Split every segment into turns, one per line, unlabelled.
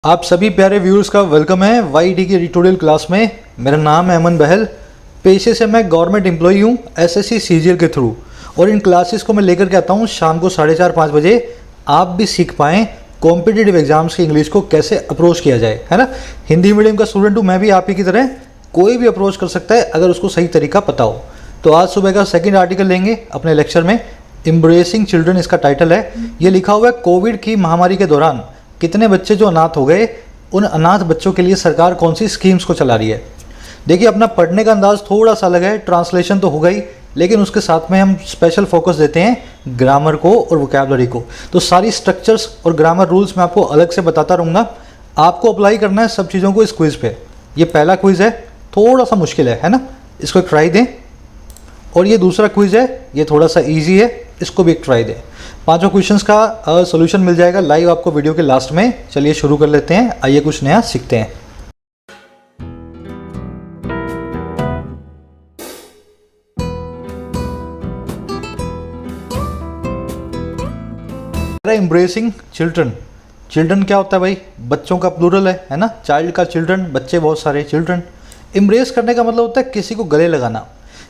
आप सभी प्यारे व्यूअर्स का वेलकम है वाईडी की ट्यूटोरियल क्लास में। मेरा नाम है अमन बहल। पेशे से मैं गवर्नमेंट एम्प्लॉई हूँ एसएससी सीजीएल के थ्रू, और इन क्लासेस को मैं लेकर के आता हूँ शाम को 4:30-5 बजे। आप भी सीख पाएँ कॉम्पिटिटिव एग्जाम्स की इंग्लिश को कैसे अप्रोच किया जाए, है ना। हिंदी मीडियम का स्टूडेंट हूँ मैं भी, आप ही की तरह कोई भी अप्रोच कर सकता है अगर उसको सही तरीका पता हो। तो आज सुबह का सेकेंड आर्टिकल लेंगे अपने लेक्चर में, एम्ब्रेसिंग चिल्ड्रन इसका टाइटल है। ये लिखा हुआ है कोविड की महामारी के दौरान कितने बच्चे जो अनाथ हो गए, उन अनाथ बच्चों के लिए सरकार कौन सी स्कीम्स को चला रही है। देखिए, अपना पढ़ने का अंदाज थोड़ा सा अलग है, ट्रांसलेशन तो हो गई, लेकिन उसके साथ में हम स्पेशल फोकस देते हैं ग्रामर को और वोकैबुलरी को। तो सारी स्ट्रक्चर्स और ग्रामर रूल्स मैं आपको अलग से बताता रहूँगा। आपको अप्लाई करना है सब चीज़ों को इस क्विज़ पे। ये पहला क्विज़ है, थोड़ा सा मुश्किल है ना, इसको एक ट्राई दें। और ये दूसरा क्विज़ है, ये थोड़ा सा ईजी है, इसको भी एक ट्राई दें। पांचों क्वेश्चंस का सॉल्यूशन मिल जाएगा लाइव आपको वीडियो के लास्ट में। चलिए शुरू कर लेते हैं, आइए कुछ नया सीखते हैं। Embracing children. चिल्ड्रन क्या होता है भाई? बच्चों का प्लूरल है ना। चाइल्ड का चिल्ड्रन, बच्चे बहुत सारे, चिल्ड्रन। एम्ब्रेस करने का मतलब होता है किसी को गले लगाना,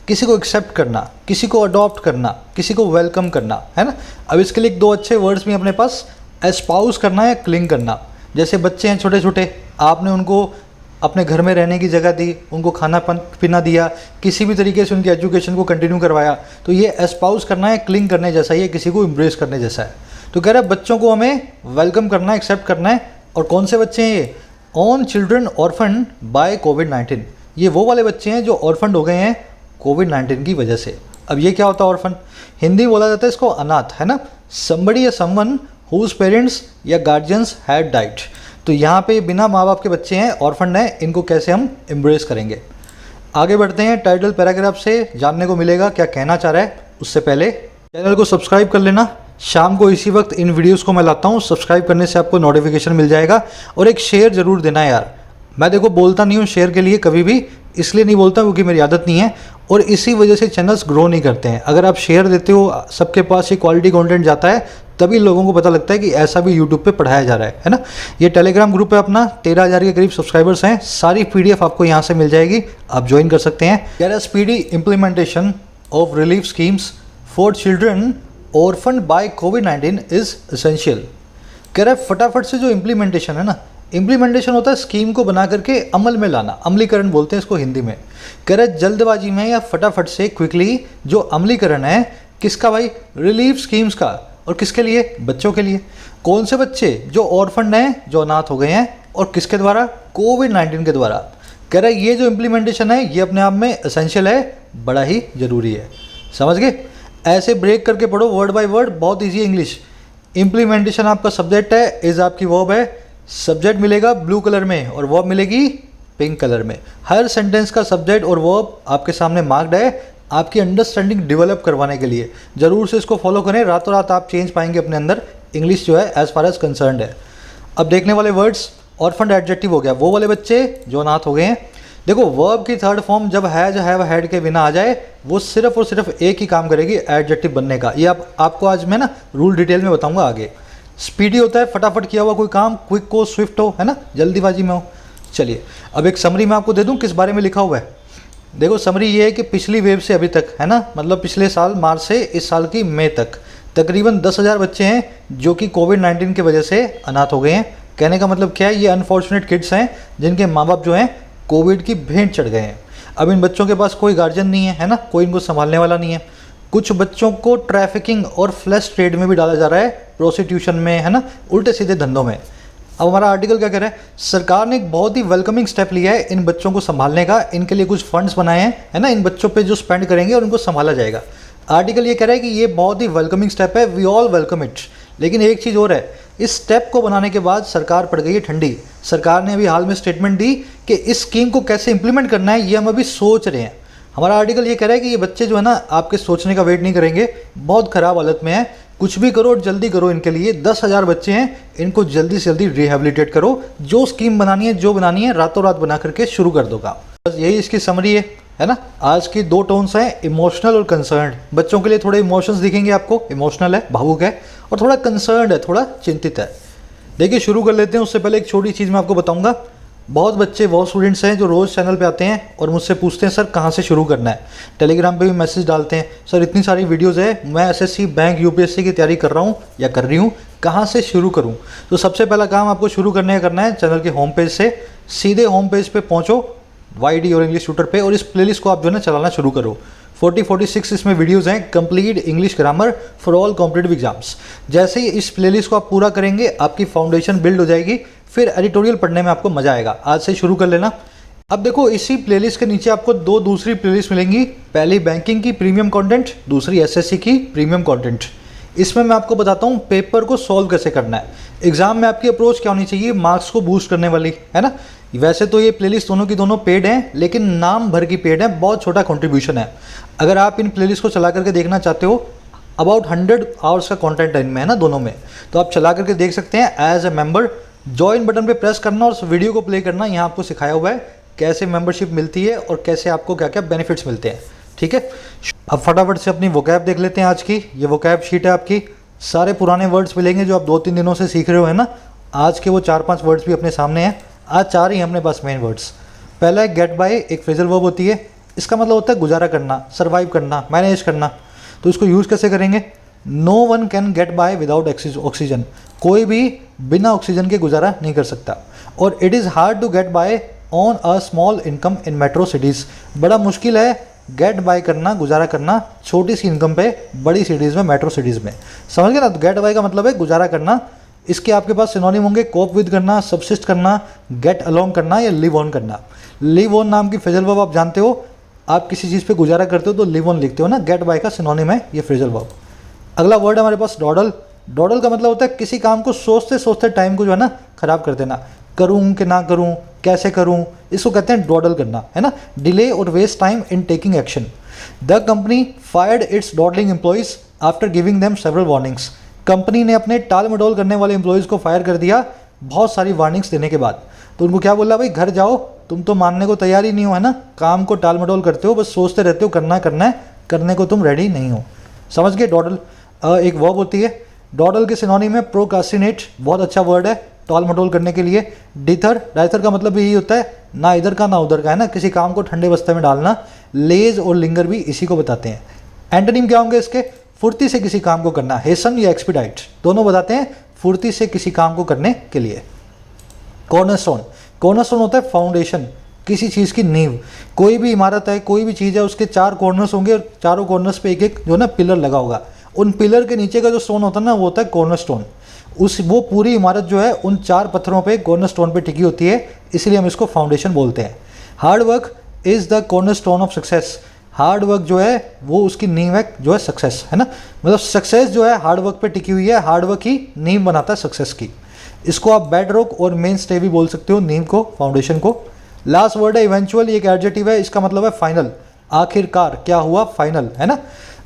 किसी को एक्सेप्ट करना, किसी को अडॉप्ट करना, किसी को वेलकम करना, है ना। अब इसके लिए दो अच्छे वर्ड्स भी अपने पास, एस्पाउस करना या क्लिंग करना। जैसे बच्चे हैं छोटे छोटे, आपने उनको अपने घर में रहने की जगह दी, उनको खाना पीना दिया, किसी भी तरीके से उनकी एजुकेशन को कंटिन्यू करवाया, तो ये एस्पाउस करना है, क्लिंग करने जैसा ही है, किसी को एम्ब्रेस करने जैसा है। तो कह रहा है बच्चों को हमें वेलकम करना है, एक्सेप्ट करना है। और कौन से बच्चे हैं ये? ऑन चिल्ड्रन ऑर्फन बाय कोविड-19। ये वो वाले बच्चे हैं जो ऑर्फन हो गए हैं कोविड-19 की वजह से। अब ये क्या होता है ऑर्फन? हिंदी में बोला जाता है इसको अनाथ, है ना। समबडी या समवन हुज पेरेंट्स या गार्जियंस हैड डाइड। तो यहाँ पे बिना माँ बाप के बच्चे हैं, ऑर्फन हैं, इनको कैसे हम एम्ब्रेस करेंगे। आगे बढ़ते हैं, टाइटल पैराग्राफ से जानने को मिलेगा क्या कहना चाह रहा है। उससे पहले चैनल को सब्सक्राइब कर लेना। शाम को इसी वक्त इन वीडियोज़ को मैं लाता हूँ, सब्सक्राइब करने से आपको नोटिफिकेशन मिल जाएगा। और एक शेयर ज़रूर देना यार। मैं देखो बोलता नहीं हूँ शेयर के लिए कभी भी, इसलिए नहीं बोलता क्योंकि मेरी आदत नहीं है, और इसी वजह से चैनल्स ग्रो नहीं करते हैं। अगर आप शेयर देते हो, सबके पास ये क्वालिटी कंटेंट जाता है, तभी लोगों को पता लगता है कि ऐसा भी यूट्यूब पे पढ़ाया जा रहा है ना। ये टेलीग्राम ग्रुप है अपना, 13,000 के करीब सब्सक्राइबर्स हैं। सारी पीडीएफ आपको यहाँ से मिल जाएगी, आप ज्वाइन कर सकते हैं। कह रहा है speedy implementation of relief schemes for children orphan by कोविड-19 इज एसेंशियल। कह रहा है फटाफट से जो इम्प्लीमेंटेशन है ना, इम्प्लीमेंटेशन होता है स्कीम को बना करके अमल में लाना, अमलीकरण बोलते हैं इसको हिंदी में। कह रहे जल्दबाजी में या फटाफट से, क्विकली, जो अमलीकरण है किसका भाई? रिलीफ स्कीम्स का। और किसके लिए? बच्चों के लिए। कौन से बच्चे? जो ऑर्फन हैं, जो अनाथ हो गए हैं। और किसके द्वारा? कोविड-19 के द्वारा। कह रहा है ये जो इम्प्लीमेंटेशन है ये अपने आप में एसेंशियल है, बड़ा ही जरूरी है। समझ गए? ऐसे ब्रेक करके पढ़ो वर्ड बाय वर्ड, बहुत ईजी है इंग्लिश। इम्प्लीमेंटेशन आपका सब्जेक्ट है, इज आपकी वर्ब है। सब्जेक्ट मिलेगा ब्लू कलर में और वर्ब मिलेगी पिंक कलर में। हर सेंटेंस का सब्जेक्ट और वर्ब आपके सामने मार्क्ड है, आपकी अंडरस्टैंडिंग डेवलप करवाने के लिए। जरूर से इसको फॉलो करें, रातों रात आप चेंज पाएंगे अपने अंदर। इंग्लिश जो है एज फार एज कंसर्न्ड है। अब देखने वाले वर्ड्स, ऑर्फन एडजेक्टिव हो गया, वो वाले बच्चे जो अनाथ हो गए हैं। देखो वर्ब की थर्ड फॉर्म जब हैज, हैव, हैड के बिना आ जाए, वो सिर्फ और सिर्फ एक ही काम करेगी, एडजेक्टिव बनने का। ये आपको आज मैं ना रूल डिटेल में बताऊंगा आगे। स्पीडी होता है फटाफट किया हुआ कोई काम, क्विक हो, स्विफ्ट हो, है ना, जल्दीबाजी में हो। चलिए अब एक समरी मैं आपको दे दूं किस बारे में लिखा हुआ है। देखो समरी ये है कि पिछली वेव से अभी तक, है ना, मतलब पिछले साल मार्च से इस साल की मई तक तकरीबन 10,000 बच्चे हैं जो कि कोविड-19 की वजह से अनाथ हो गए हैं। कहने का मतलब क्या है? ये अनफॉर्चुनेट किड्स हैं जिनके माँ बाप जो हैं कोविड की भेंट चढ़ गए हैं। अब इन बच्चों के पास कोई गार्जियन नहीं है ना, कोई इनको संभालने वाला नहीं है। कुछ बच्चों को ट्रैफिकिंग और फ्लैश ट्रेड में भी डाला जा रहा है, प्रोस्टिट्यूशन में, है ना, उल्टे सीधे धंधों में। अब हमारा आर्टिकल क्या कह रहा है? सरकार ने एक बहुत ही वेलकमिंग स्टेप लिया है इन बच्चों को संभालने का। इनके लिए कुछ फंड्स बनाए हैं, है ना, इन बच्चों पे जो स्पेंड करेंगे और उनको संभाला जाएगा। आर्टिकल ये कह रहा है कि ये बहुत ही वेलकमिंग स्टेप है, वी ऑल वेलकम इट। लेकिन एक चीज़ और है, इस स्टेप को बनाने के बाद सरकार पड़ गई है ठंडी। सरकार ने अभी हाल में स्टेटमेंट दी कि इस स्कीम को कैसे इंप्लीमेंट करना है ये हम अभी सोच रहे हैं। हमारा आर्टिकल ये कह रहा है कि ये बच्चे जो है ना आपके सोचने का वेट नहीं करेंगे, बहुत ख़राब हालत में है, कुछ भी करो और जल्दी करो। इनके लिए 10,000 बच्चे हैं, इनको जल्दी से जल्दी रिहेबिलिटेट करो। जो स्कीम बनानी है, जो बनानी है, रातों रात बना करके शुरू कर दो काम। बस यही इसकी समरी है ना। आज की दो टोन्स हैं, इमोशनल और कंसर्न्ड। बच्चों के लिए थोड़े इमोशंस दिखेंगे आपको, इमोशनल है, भावुक है, और थोड़ा कंसर्न्ड है, थोड़ा चिंतित है। देखिए शुरू कर लेते हैं। उससे पहले एक छोटी चीज़ मैं आपको बताऊंगा। बहुत बच्चे, बहुत स्टूडेंट्स हैं जो रोज़ चैनल पे आते हैं और मुझसे पूछते हैं सर कहाँ से शुरू करना है। टेलीग्राम पे भी मैसेज डालते हैं, सर इतनी सारी वीडियोस है, मैं एसएससी, बैंक, यूपीएससी की तैयारी कर रहा हूँ या कर रही हूँ, कहाँ से शुरू करूँ। तो सबसे पहला काम आपको शुरू करना है चैनल के होम पेज से सीधे होम पेज पे पहुँचो, YD और इंग्लिश ट्यूटर पे, और इस प्लेलिस्ट को आप जो है ना चलाना शुरू करो। 46 इसमें वीडियोस हैं, complete English grammar for all competitive exams. जैसे ही इस प्लेलिस्ट को आप पूरा करेंगे आपकी फाउंडेशन बिल्ड हो जाएगी, फिर एडिटोरियल पढ़ने में आपको मजा आएगा। आज से शुरू कर लेना। अब देखो इसी प्लेलिस्ट के नीचे आपको दो दूसरी प्लेलिस्ट मिलेंगी, पहली बैंकिंग की प्रीमियम कंटेंट, दूसरी एसएससी की प्रीमियम कंटेंट। इसमें मैं आपको बताता हूँ पेपर को सॉल्व कैसे करना है, एग्जाम में आपकी अप्रोच क्या होनी चाहिए, मार्क्स को बूस्ट करने वाली, है ना। वैसे तो ये प्लेलिस्ट दोनों की दोनों पेड हैं, लेकिन नाम भर की पेड है, बहुत छोटा कंट्रीब्यूशन है। अगर आप इन प्लेलिस्ट को चला करके देखना चाहते हो, अबाउट 100 आवर्स का कंटेंट है इनमें, है ना, दोनों में, तो आप चला करके देख सकते हैं as a member. Join button पे प्रेस करना और उस वीडियो को प्ले करना। यहाँ आपको सिखाया हुआ है कैसे मेंबरशिप मिलती है और कैसे आपको क्या क्या बेनिफिट्स मिलते हैं, ठीक है। अब फटाफट से अपनी वोकैब देख लेते हैं आज की। ये वोकैब शीट है आपकी, सारे पुराने वर्ड्स मिलेंगे जो आप 2-3 दिनों से सीख रहे हो, है ना। आज के वो 4-5 वर्ड्स भी अपने सामने हैं। आज 4 ही हैं अपने पास मेन वर्ड्स। पहला है गेट बाय, एक फ्रेजल वर्ब होती है, इसका मतलब होता है गुजारा करना, सर्वाइव करना, मैनेज करना। तो इसको यूज़ कैसे करेंगे? No one can get by without oxygen, कोई भी बिना ऑक्सीजन के गुजारा नहीं कर सकता। और it is hard to get by on a small income in metro cities, बड़ा मुश्किल है गेट बाय करना, गुजारा करना छोटी सी इनकम पे बड़ी सिटीज़ में, मेट्रो सिटीज़ में। समझ गए ना। तो गेट बाय का मतलब है गुजारा करना। इसके आपके पास सिनोनिम होंगे कोप विद करना, सबसिस्ट करना, गेट अलोंग करना या लिव ऑन करना। लिव ऑन नाम की फ्रेजल वर्ब आप जानते हो, आप किसी चीज़ पे गुजारा करते हो तो लिव ऑन लिखते हो ना, गेट बाय का सिनोनिम है ये फ्रेजल वर्ब। अगला वर्ड हमारे पास डॉडल। डॉडल का मतलब होता है किसी काम को सोचते सोचते टाइम को जो है ना खराब कर देना, करूँ कि ना करूँ, कैसे करूँ, इसको कहते हैं डॉडल करना, है ना। डिले और waste time in taking action. The company fired its dawdling employees after giving them several warnings. Company ने अपने टाल मटोल करने वाले एम्प्लॉयज़ को फायर कर दिया बहुत सारी वार्निंग्स देने के बाद। तो उनको क्या बोला, भाई घर जाओ, तुम तो मानने को तैयार ही नहीं हो, है ना, काम को टाल मटोल करते हो, बस सोचते रहते हो करना है, करने को तुम रेडी नहीं हो। समझ गए। डॉडल एक वर्ब होती है। डॉडल के सिनोनिम में प्रोक्रास्टिनेट, बहुत अच्छा वर्ड है टाल मटोल करने के लिए। डिथर, डाइथर का मतलब यही होता है ना इधर का ना उधर का, है ना, किसी काम को ठंडे बस्ते में डालना। लेज और लिंगर भी इसी को बताते हैं। एंटोनिम क्या होंगे इसके? फुर्ती से किसी काम को करना, हेसन या एक्सपीडाइट, दोनों बताते हैं फुर्ती से किसी काम को करने के लिए। कॉर्नरस्टोन, कॉर्नरस्टोन होता है फाउंडेशन, किसी चीज़ की नींव। कोई भी इमारत है, कोई भी चीज़ है, उसके 4 कॉर्नर्स होंगे और चारों कॉर्नर्स पे एक एक जो है ना पिलर लगा होगा। उन पिलर के नीचे का जो स्टोन होता है ना वो होता है कॉर्नरस्टोन। वो पूरी इमारत जो है उन 4 पत्थरों पे, कॉर्नरस्टोन पे टिकी होती है, इसलिए हम इसको फाउंडेशन बोलते हैं। Hard work is the cornerstone of success. Hard work जो है वो उसकी नींव है जो है सक्सेस, है ना। मतलब सक्सेस जो है हार्ड वर्क पे टिकी हुई है, हार्ड वर्क ही नींव बनाता है सक्सेस की। इसको आप बेड रॉक और मेन स्टे भी बोल सकते हो, नींव को, फाउंडेशन को। लास्ट वर्ड है इवेंचुअल, ये एक एडजेक्टिव है, इसका मतलब है फाइनल, आखिरकार, क्या हुआ, फाइनल, है ना।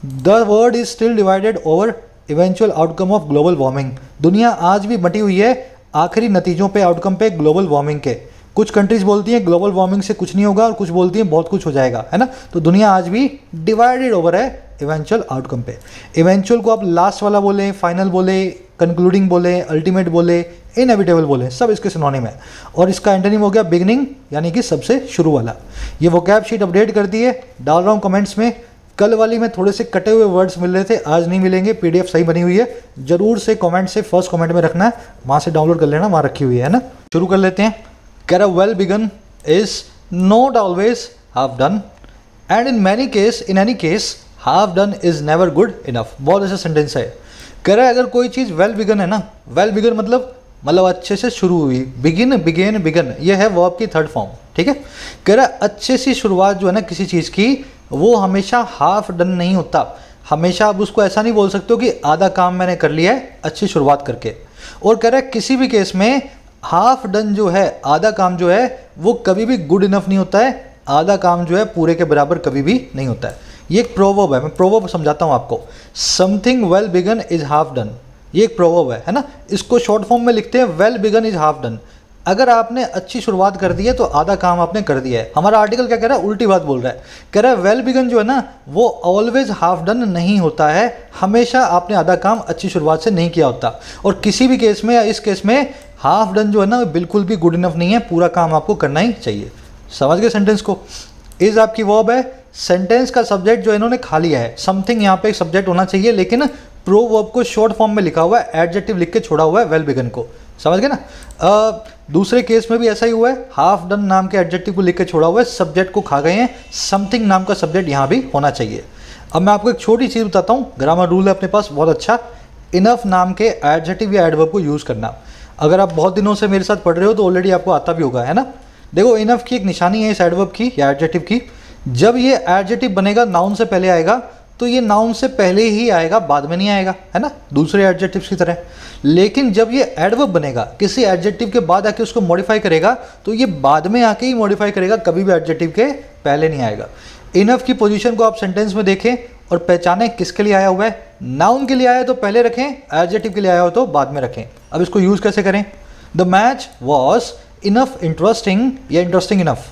The world is still divided over eventual outcome of global warming. दुनिया आज भी बटी हुई है आखिरी नतीजों पे, आउटकम पे ग्लोबल वार्मिंग के। कुछ कंट्रीज बोलती हैं ग्लोबल वार्मिंग से कुछ नहीं होगा और कुछ बोलती हैं बहुत कुछ हो जाएगा, है ना। तो दुनिया आज भी डिवाइडेड ओवर है इवेंचुअल आउटकम पे। इवेंचुअल को आप लास्ट वाला बोले, फाइनल बोले, कंक्लूडिंग बोले, अल्टीमेट बोले, इनएविटेबल बोले, सब इसके सिनोनिम है। और इसका एंटोनिम हो गया बिगिनिंग, यानी कि सबसे शुरू वाला। ये वोकैब शीट अपडेट कर दी है, डाल रहा हूँ कमेंट्स में। कल वाली में थोड़े से कटे हुए वर्ड्स मिल रहे थे, आज नहीं मिलेंगे, PDF सही बनी हुई है। जरूर से कमेंट से फर्स्ट कमेंट में रखना है, वहाँ से डाउनलोड कर लेना, वहाँ रखी हुई है ना। शुरू कर लेते हैं। कह रहा well begun is not always half done and in any case half done is never good enough. बहुत अच्छा सेंटेंस है। कह रहा है अगर कोई चीज़ वेल बिगन है ना, वेल बिगन मतलब अच्छे से शुरू हुई, बिगिन, बिगेन, बिगन, ये है वर्ब की 3rd फॉर्म, ठीक है। कह रहा है अच्छे सी शुरुआत जो है ना किसी चीज़ की, वो हमेशा हाफ डन नहीं होता। हमेशा आप उसको ऐसा नहीं बोल सकते हो कि आधा काम मैंने कर लिया है अच्छी शुरुआत करके। और कह रहा है किसी भी केस में हाफ डन जो है, आधा काम जो है, वो कभी भी गुड इनफ नहीं होता है। आधा काम जो है पूरे के बराबर कभी भी नहीं होता है। ये एक प्रोवर्ब है, मैं प्रोवर्ब समझाता हूँ आपको। Something well begun is half done, ये एक प्रोवर्ब है ना। इसको शॉर्ट फॉर्म में लिखते हैं well begun is half done. अगर आपने अच्छी शुरुआत कर दी है तो आधा काम आपने कर दिया है। हमारा आर्टिकल क्या कह रहा है, उल्टी बात बोल रहा है। कह रहा है वेल बिगन जो है ना वो ऑलवेज हाफ डन नहीं होता है, हमेशा आपने आधा काम अच्छी शुरुआत से नहीं किया होता। और किसी भी केस में या इस केस में हाफ डन जो है ना बिल्कुल भी गुड इनफ नहीं है, पूरा काम आपको करना ही चाहिए। समझ गए सेंटेंस को? इज आपकी वर्ब है, सेंटेंस का सब्जेक्ट जो इन्होंने खा लिया है, समथिंग यहाँ पे एक सब्जेक्ट होना चाहिए, लेकिन प्रो वर्ब को शॉर्ट फॉर्म में लिखा हुआ है, एडजेक्टिव लिख के छोड़ा हुआ है वेल बिगन को। समझ गए ना? दूसरे केस में भी ऐसा ही हुआ है, हाफ डन नाम के एडजेक्टिव को लिख के छोड़ा हुआ है, सब्जेक्ट को खा गए हैं, समथिंग नाम का सब्जेक्ट यहाँ भी होना चाहिए। अब मैं आपको एक छोटी चीज़ बताता हूँ, ग्रामर रूल है अपने पास बहुत अच्छा, इनफ नाम के एडजेक्टिव या एडवर्ब को यूज़ करना। अगर आप बहुत दिनों से मेरे साथ पढ़ रहे हो तो ऑलरेडी आपको आता भी होगा, है ना? देखो इनफ की एक निशानी है इस एडवर्ब की या एडजेक्टिव की, जब ये एडजेक्टिव बनेगा नाउन से पहले आएगा, तो ये नाउन से पहले ही आएगा, बाद में नहीं आएगा, है ना, दूसरे एडजेक्टिव्स की तरह। लेकिन जब ये एडवर्ब बनेगा, किसी एडजेक्टिव के बाद आके उसको मॉडिफाई करेगा, तो ये बाद में आके ही मॉडिफाई करेगा, कभी भी एडजेक्टिव के पहले नहीं आएगा। इनफ की पोजीशन को आप सेंटेंस में देखें और पहचानें किसके लिए आया हुआ है। नाउन के लिए आया तो पहले रखें, एडजेक्टिव के लिए आया हो तो बाद में रखें। अब इसको यूज़ कैसे करें? The match was enough interesting या इंटरेस्टिंग इनफ।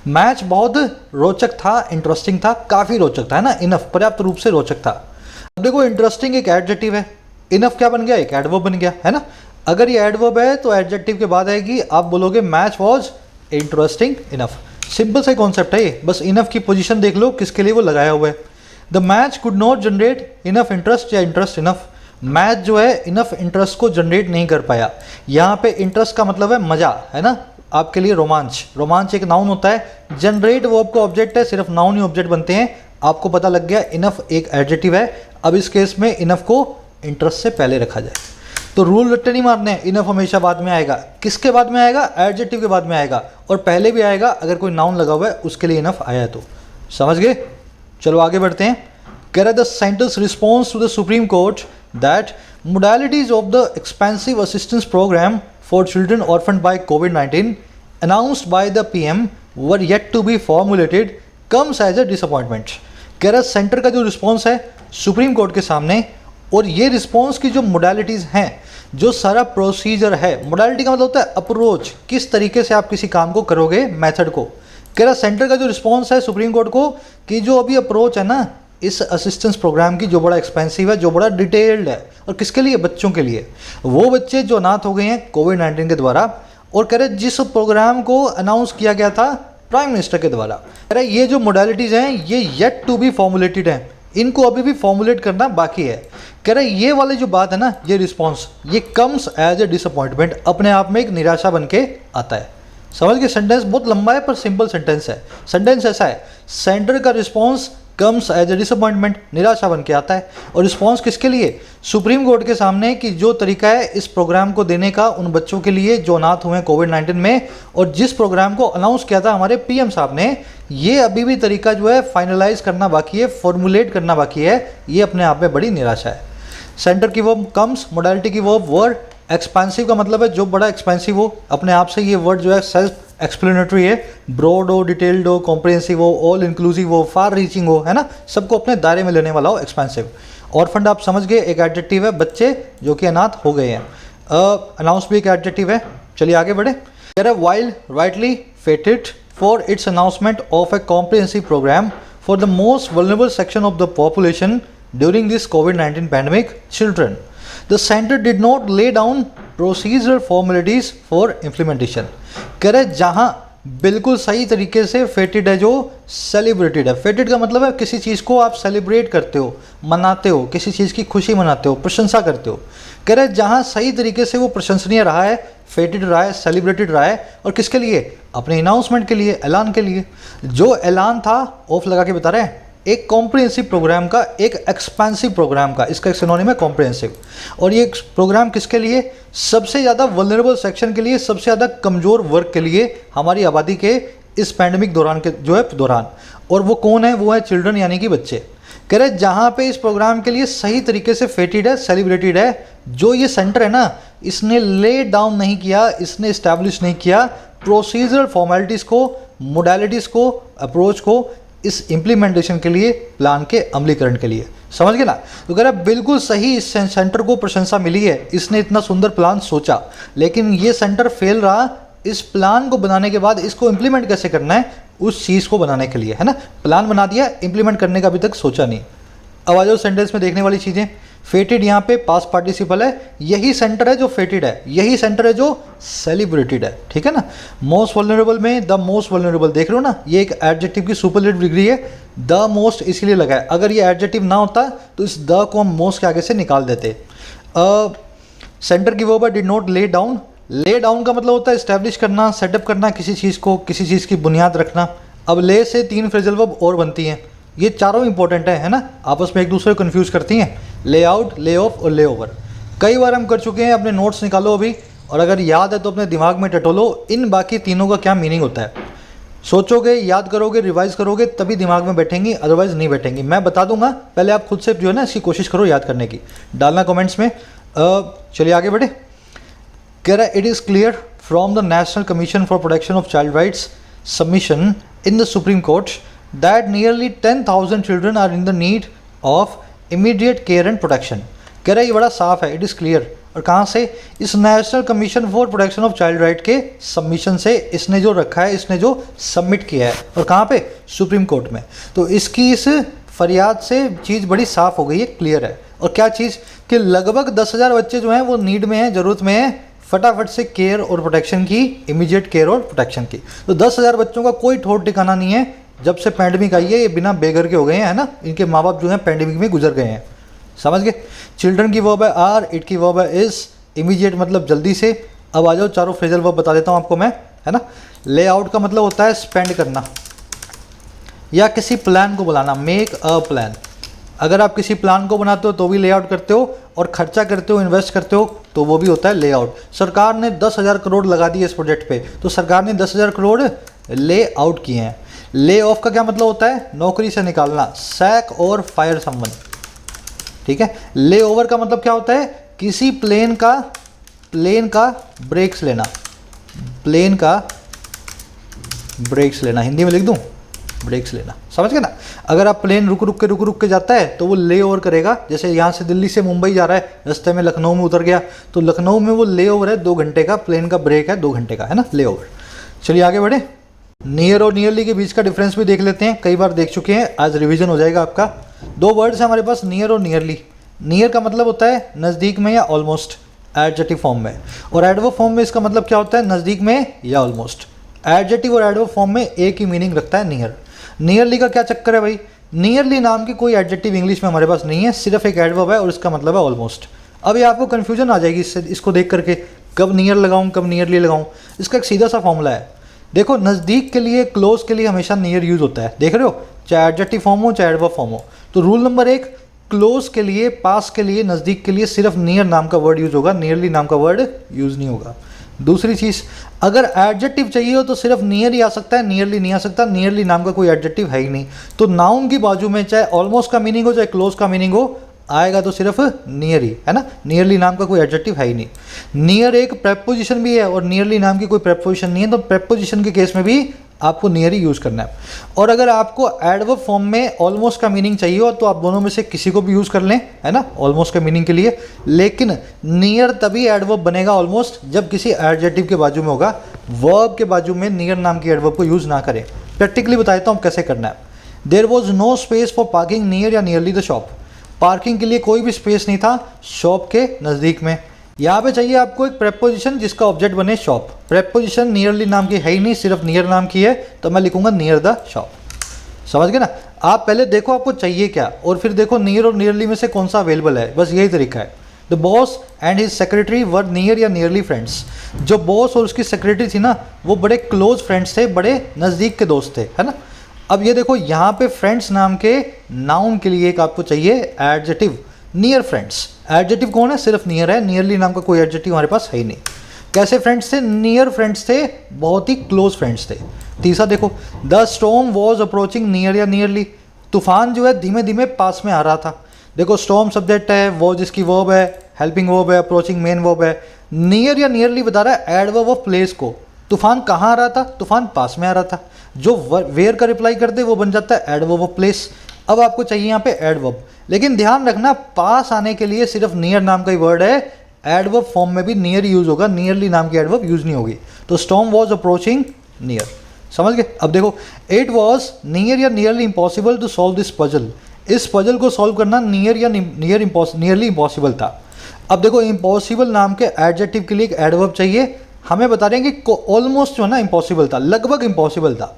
मैच बहुत रोचक था, इंटरेस्टिंग था, काफ़ी रोचक था, है ना? इनफ पर्याप्त रूप से रोचक था। अब देखो इंटरेस्टिंग एक एडजेक्टिव है, इनफ क्या बन गया? एक एडवर्ब बन गया, है ना? अगर ये एडवर्ब है तो एडजेक्टिव के बाद आएगी, आप बोलोगे match was interesting enough. Simple सा कॉन्सेप्ट है ये, बस इनफ की पोजीशन देख लो किसके लिए वो लगाया हुआ है। The match could not generate enough interest या इंटरेस्ट इनफ। मैच जो है इनफ इंटरेस्ट को जनरेट नहीं कर पाया। यहाँ पे इंटरेस्ट का मतलब है मजा, है ना, आपके लिए रोमांच। रोमांच एक नाउन होता है, जनरेट वर्ब का ऑब्जेक्ट है, सिर्फ नाउन ही ऑब्जेक्ट बनते हैं। आपको पता लग गया इनफ एक एडजेक्टिव है। अब इस केस में इनफ को इंटरेस्ट से पहले रखा जाए, तो रूल रट्टे नहीं मारने, इनफ हमेशा बाद में आएगा। किसके बाद में आएगा? एडजेक्टिव के बाद में आएगा, और पहले भी आएगा अगर कोई नाउन लगा हुआ है उसके लिए इनफ आया है तो। समझ गए? चलो आगे बढ़ते हैं। कह रहा है the centre's response to the supreme court that modalities of the expansive assistance program for children orphaned by COVID-19 announced by the PM were yet to be formulated comes as a disappointment। कह रहा centre का जो response है supreme court के सामने, और ये response की जो मोडालिटीज़ हैं, जो सारा प्रोसीजर है, मोडालिटी का मतलब होता है अप्रोच, किस तरीके से आप किसी काम को करोगे, मेथड को। कह रहा सेंटर का जो रिस्पॉन्स है सुप्रीम कोर्ट को कि जो अभी अप्रोच है ना इस असिस्टेंस प्रोग्राम की, जो बड़ा एक्सपेंसिव है, जो बड़ा डिटेल्ड है, और किसके लिए? बच्चों के लिए। वो बच्चे जो अनाथ हो गए हैं कोविड-19 के द्वारा, और कह रहे जिस प्रोग्राम को अनाउंस किया गया था प्राइम मिनिस्टर के द्वारा, कह रहे ये जो मोडालिटीज़ हैं ये येट टू बी फॉर्मुलेटेड हैं, इनको अभी भी फॉर्मुलेट करना बाकी है। कह रहे ये वाली जो बात है ना, ये रिस्पॉन्स, ये कम्स एज ए डिसअपॉइंटमेंट, अपने आप में एक निराशा बन के आता है। समझ के? सेंटेंस बहुत लंबा है पर सिंपल सेंटेंस है। सेंटेंस ऐसा है, सेंटर का response comes as a disappointment, निराशा बन के आता है। और रिस्पॉन्स किसके लिए? सुप्रीम कोर्ट के सामने कि जो तरीका है इस प्रोग्राम को देने का उन बच्चों के लिए जो अनाथ हुए हैं कोविड-19 में, और जिस प्रोग्राम को अनाउंस किया था हमारे पीएम साहब ने, ये अभी भी तरीका जो है फाइनलाइज करना बाकी है, फॉर्मुलेट करना बाकी है। ये अपने आप में बड़ी निराशा है। सेंटर की वर्ब कम्स, मोडालिटी की वर्ब वर, एक्सपेंसिव का मतलब है जो बड़ा एक्सपेंसिव हो, अपने आप से ये वर्ड जो है सेल्फ एक्सप्लेनेटरी है, ब्रॉड हो, डिटेल्ड हो, कॉम्प्रिहेंसिव हो, ऑल इंक्लूसिव हो, फार रीचिंग हो, है ना, सबको अपने दायरे में लेने वाला हो, एक्सपेंसिव। ऑर्फेंड आप समझ गए, एक एडजेक्टिव है, बच्चे जो कि अनाथ हो गए हैं। अनाउंस भी एक एडजेक्टिव है। चलिए आगे बढ़े। कह रहा है while rightly feted for its announcement of a comprehensive programme for the most vulnerable section of the population during this कोविड-19 pandemic, children, the centre did not lay down procedure formalities for implementation. कह रहे जहाँ बिल्कुल सही तरीके से फेटेड है, जो सेलिब्रेटेड है। फेटेड का मतलब है किसी चीज़ को आप सेलिब्रेट करते हो, मनाते हो, किसी चीज़ की खुशी मनाते हो, प्रशंसा करते हो। कह रहे जहाँ सही तरीके से वो प्रशंसनीय रहा है, फेटेड रहा है, सेलिब्रेटेड रहा है, और किसके लिए? अपने अनाउंसमेंट के लिए, ऐलान के लिए। जो ऐलान था, ऑफ लगा के बता रहे हैं, एक कॉम्प्रिहेंसिव प्रोग्राम का, एक एक्सपेंसिव प्रोग्राम का, इसका एक सिनोनिम है कॉम्प्रिहेंसिव। और ये प्रोग्राम किसके लिए? सबसे ज़्यादा वल्नरेबल सेक्शन के लिए, सबसे ज़्यादा कमज़ोर वर्ग के लिए, हमारी आबादी के इस पैंडेमिक दौरान के जो है दौरान। और वो कौन है? वो है चिल्ड्रन, यानी कि बच्चे। कह रहे जहाँ पे इस प्रोग्राम के लिए सही तरीके से फेटेड है, सेलिब्रेटेड है, जो ये सेंटर है ना, इसने ले डाउन नहीं किया, इसने इस्टेब्लिश नहीं किया प्रोसीजरल फॉर्मेलिटीज़ को, मोडालिटीज़ को, अप्रोच को, इस इम्प्लीमेंटेशन के लिए, प्लान के अमलीकरण के लिए। समझ गए ना? तो कह रहा बिल्कुल सही, इस सेंटर को प्रशंसा मिली है, इसने इतना सुंदर प्लान सोचा, लेकिन ये सेंटर फेल रहा इस प्लान को बनाने के बाद इसको इम्प्लीमेंट कैसे करना है, उस चीज़ को बनाने के लिए, है ना। प्लान बना दिया, इम्प्लीमेंट करने का अभी तक सोचा नहीं। अब आ जाओ सेंटेंस में देखने वाली चीज़ें। फेटेड यहाँ पे पास्ट पार्टिसिपल है, यही सेंटर है जो फेटेड है, यही सेंटर है जो सेलिब्रेटेड है, ठीक है ना। मोस्ट वल्नरेबल में द मोस्ट वल्नरेबल देख रहे हो ना, ये एक एडजेक्टिव की सुपरलेटिव डिग्री है, द मोस्ट इसीलिए लगा है। अगर ये एडजेक्टिव ना होता तो इस द को हम मोस्ट के आगे से निकाल देते। सेंटर की वर्ब है did not lay down. Lay down का मतलब होता है इस्टेब्लिश करना, सेटअप करना किसी चीज़ को, किसी चीज़ की बुनियाद रखना। अब ले से 3 फ्रेजल वर्ब और बनती हैं, ये चारों इंपॉर्टेंट है ना, आपस में एक दूसरे को कंफ्यूज करती हैं, ले आउट, ले ऑफ और ले ओवर। कई बार हम कर चुके हैं, अपने नोट्स निकालो अभी, और अगर याद है तो अपने दिमाग में टटोलो इन बाकी तीनों का क्या मीनिंग होता है। सोचोगे, याद करोगे, रिवाइज करोगे तभी दिमाग में बैठेंगी, अदरवाइज नहीं बैठेंगी। मैं बता दूंगा, पहले आप खुद से जो है ना इसकी कोशिश करो याद करने की, डालना कमेंट्स में। चलिए आगे बढ़े। कह रहा है it is clear from the national commission for protection of child rights submission in the supreme court that nearly 10,000 children are in the need of immediate care and protection. कह रहा है ये बड़ा साफ है, इट इज़ क्लियर। और कहाँ से? इस national commission for protection of child right के सबमिशन से, इसने जो रखा है, इसने जो सबमिट किया है, और कहाँ पे? सुप्रीम कोर्ट में। तो इसकी इस फरियाद से चीज़ बड़ी साफ हो गई है, क्लियर है। और क्या चीज़? कि लगभग 10,000 बच्चे जो हैं वो नीड में हैं, ज़रूरत में हैं फटाफट से केयर और प्रोटेक्शन की, इमीडिएट केयर और प्रोटेक्शन की। तो 10,000 बच्चों का कोई ठोर ठिकाना नहीं है। जब से पैंडमिक आई है ये बिना बेघर के हो गए हैं, है ना, इनके माँ बाप जो हैं पैंडमिक में गुजर गए हैं, समझ गए। चिल्ड्रन की वर्ब है आर, इट की वर्ब है इज, इमीडिएट मतलब जल्दी से। अब आ जाओ चारों फ्रेजल वर्ब बता देता हूँ आपको मैं, है ना। ले आउट का मतलब होता है स्पेंड करना या किसी प्लान को बुलाना, मेक अ प्लान। अगर आप किसी प्लान को बनाते हो तो भी ले आउट करते हो, और खर्चा करते हो, इन्वेस्ट करते हो तो वो भी होता है ले आउट। सरकार ने 10,000 करोड़ लगा दिए इस प्रोजेक्ट पे, तो सरकार ने 10,000 करोड़ ले आउट किए हैं। ले ऑफ का क्या मतलब होता है? नौकरी से निकालना, सैक और फायर समवन, ठीक है। ले ओवर का मतलब क्या होता है? किसी प्लेन का ब्रेक्स लेना, प्लेन का ब्रेक्स लेना, हिंदी में लिख दूं, ब्रेक्स लेना, समझ गए ना। अगर आप प्लेन रुक के जाता है तो वो ले ओवर करेगा। जैसे यहाँ से दिल्ली से मुंबई जा रहा है, रास्ते में लखनऊ में उतर गया, तो लखनऊ में वो ले ओवर है 2 घंटे का, प्लेन का ब्रेक है 2 घंटे का, है ना, ले ओवर। चलिए आगे बढ़े। नियर और नियरली के बीच का डिफरेंस भी देख लेते हैं, कई बार देख चुके हैं, आज रिवीजन हो जाएगा आपका। 2 वर्ड्स हैं हमारे पास, नियर और नियरली। नियर का मतलब होता है नज़दीक में या ऑलमोस्ट, एडजेक्टिव फॉर्म में, और एडवर्ब फॉर्म में इसका मतलब क्या होता है? नज़दीक में या ऑलमोस्ट। एडजेक्टिव और एडवर्ब फॉर्म में एक ही मीनिंग रखता है नियर। नियरली का क्या चक्कर है भाई? नियरली नाम की कोई एडजेक्टिव इंग्लिश में हमारे पास नहीं है, सिर्फ एक एडवर्ब है और इसका मतलब है ऑलमोस्ट। अब ये आपको कन्फ्यूजन आ जाएगी इसको देख करके, कब नियर लगाऊँ कब नियरली लगाऊँ। इसका एक सीधा सा फॉर्मूला है, देखो नज़दीक के लिए, क्लोज के लिए हमेशा नियर यूज़ होता है, देख रहे हो, चाहे एडजेक्टिव फॉर्म हो चाहे एडवर्ब फॉर्म हो। तो रूल नंबर 1, क्लोज के लिए, पास के लिए, नज़दीक के लिए सिर्फ नियर नाम का वर्ड यूज़ होगा, नियरली नाम का वर्ड यूज़ नहीं होगा। दूसरी चीज़, अगर एडजेक्टिव चाहिए हो तो सिर्फ नियर ही आ सकता है, नियरली नहीं आ सकता, नियरली नाम का कोई एडजेक्टिव है ही नहीं। तो नाउन की बाजू में चाहे ऑलमोस्ट का मीनिंग हो चाहे क्लोज का मीनिंग हो, आएगा तो सिर्फ नियर ही, है ना। नियरली नाम का कोई एडजेक्टिव है ही नहीं। नियर एक प्रेपोजिशन भी है और नियरली नाम की कोई प्रेपोजिशन नहीं है, तो प्रेपोजिशन के केस में भी आपको नियर ही यूज़ करना है। और अगर आपको एडवर्ब फॉर्म में ऑलमोस्ट का मीनिंग चाहिए हो तो आप दोनों में से किसी को भी यूज़ कर लें, है ना, ऑलमोस्ट के मीनिंग के लिए। लेकिन नियर तभी एडवर्ब बनेगा ऑलमोस्ट जब किसी एडजेक्टिव के बाजू में होगा, वर्ब के बाजू में नियर नाम की एडवर्ब को यूज़ ना करें। प्रैक्टिकली बताता हूँ कैसे करना है। There was no space for parking near या नियरली द शॉप। पार्किंग के लिए कोई भी स्पेस नहीं था शॉप के नज़दीक में। यहाँ पे चाहिए आपको एक प्रेपोजिशन जिसका ऑब्जेक्ट बने शॉप। प्रेपोजिशन नियरली नाम की है ही नहीं, सिर्फ नियर नाम की है, तो मैं लिखूंगा नियर द शॉप। समझ गए ना। आप पहले देखो आपको चाहिए क्या, और फिर देखो नियर और नियरली में से कौन सा अवेलेबल है, बस यही तरीका है। The boss and his secretary were near या नियरली फ्रेंड्स। जो बॉस और उसकी सेक्रेटरी थी ना, वो बड़े क्लोज फ्रेंड्स थे, बड़े नज़दीक के दोस्त थे, है ना। अब ये देखो यहाँ पे फ्रेंड्स नाम के नाउन के लिए एक आपको चाहिए एडजेक्टिव, नियर फ्रेंड्स। एडजेक्टिव कौन है? सिर्फ नियर है, नियरली नाम का कोई एडजेक्टिव हमारे पास है ही नहीं। कैसे फ्रेंड्स थे? नियर फ्रेंड्स थे, बहुत ही क्लोज फ्रेंड्स थे। तीसरा देखो, the storm was approaching near या नियरली। तूफान जो है धीमे धीमे पास में आ रहा था। देखो स्टॉर्म सब्जेक्ट है, वॉज इसकी वर्ब है, हेल्पिंग वर्ब है, अप्रोचिंग मेन वर्ब है। नियर या नियरली बता रहा है एडवर्ब ऑफ प्लेस को। तूफान कहाँ आ रहा था? तूफान पास में आ रहा था। जो वेयर का रिप्लाई कर दे वो बन जाता है एडवर्ब ऑफ प्लेस। अब आपको चाहिए यहाँ पे एडवर्ब, लेकिन ध्यान रखना पास आने के लिए सिर्फ नियर नाम का ही वर्ड है, एडवर्ब फॉर्म में भी नियर यूज होगा, नियरली नाम की एडवर्ब यूज नहीं होगी। तो स्टॉर्म वॉज अप्रोचिंग नियर, समझ गए। अब देखो, इट वॉज नियर या nearly impossible to solve this puzzle. इस पजल को सॉल्व करना नियरली इम्पॉसिबल था। अब देखो इम्पॉसिबल नाम के एडजेक्टिव के लिए एक एडवर्ब चाहिए, हमें बता रहे हैं कि ऑलमोस्ट जो है ना इम्पॉसिबल था, लगभग इम्पॉसिबल था।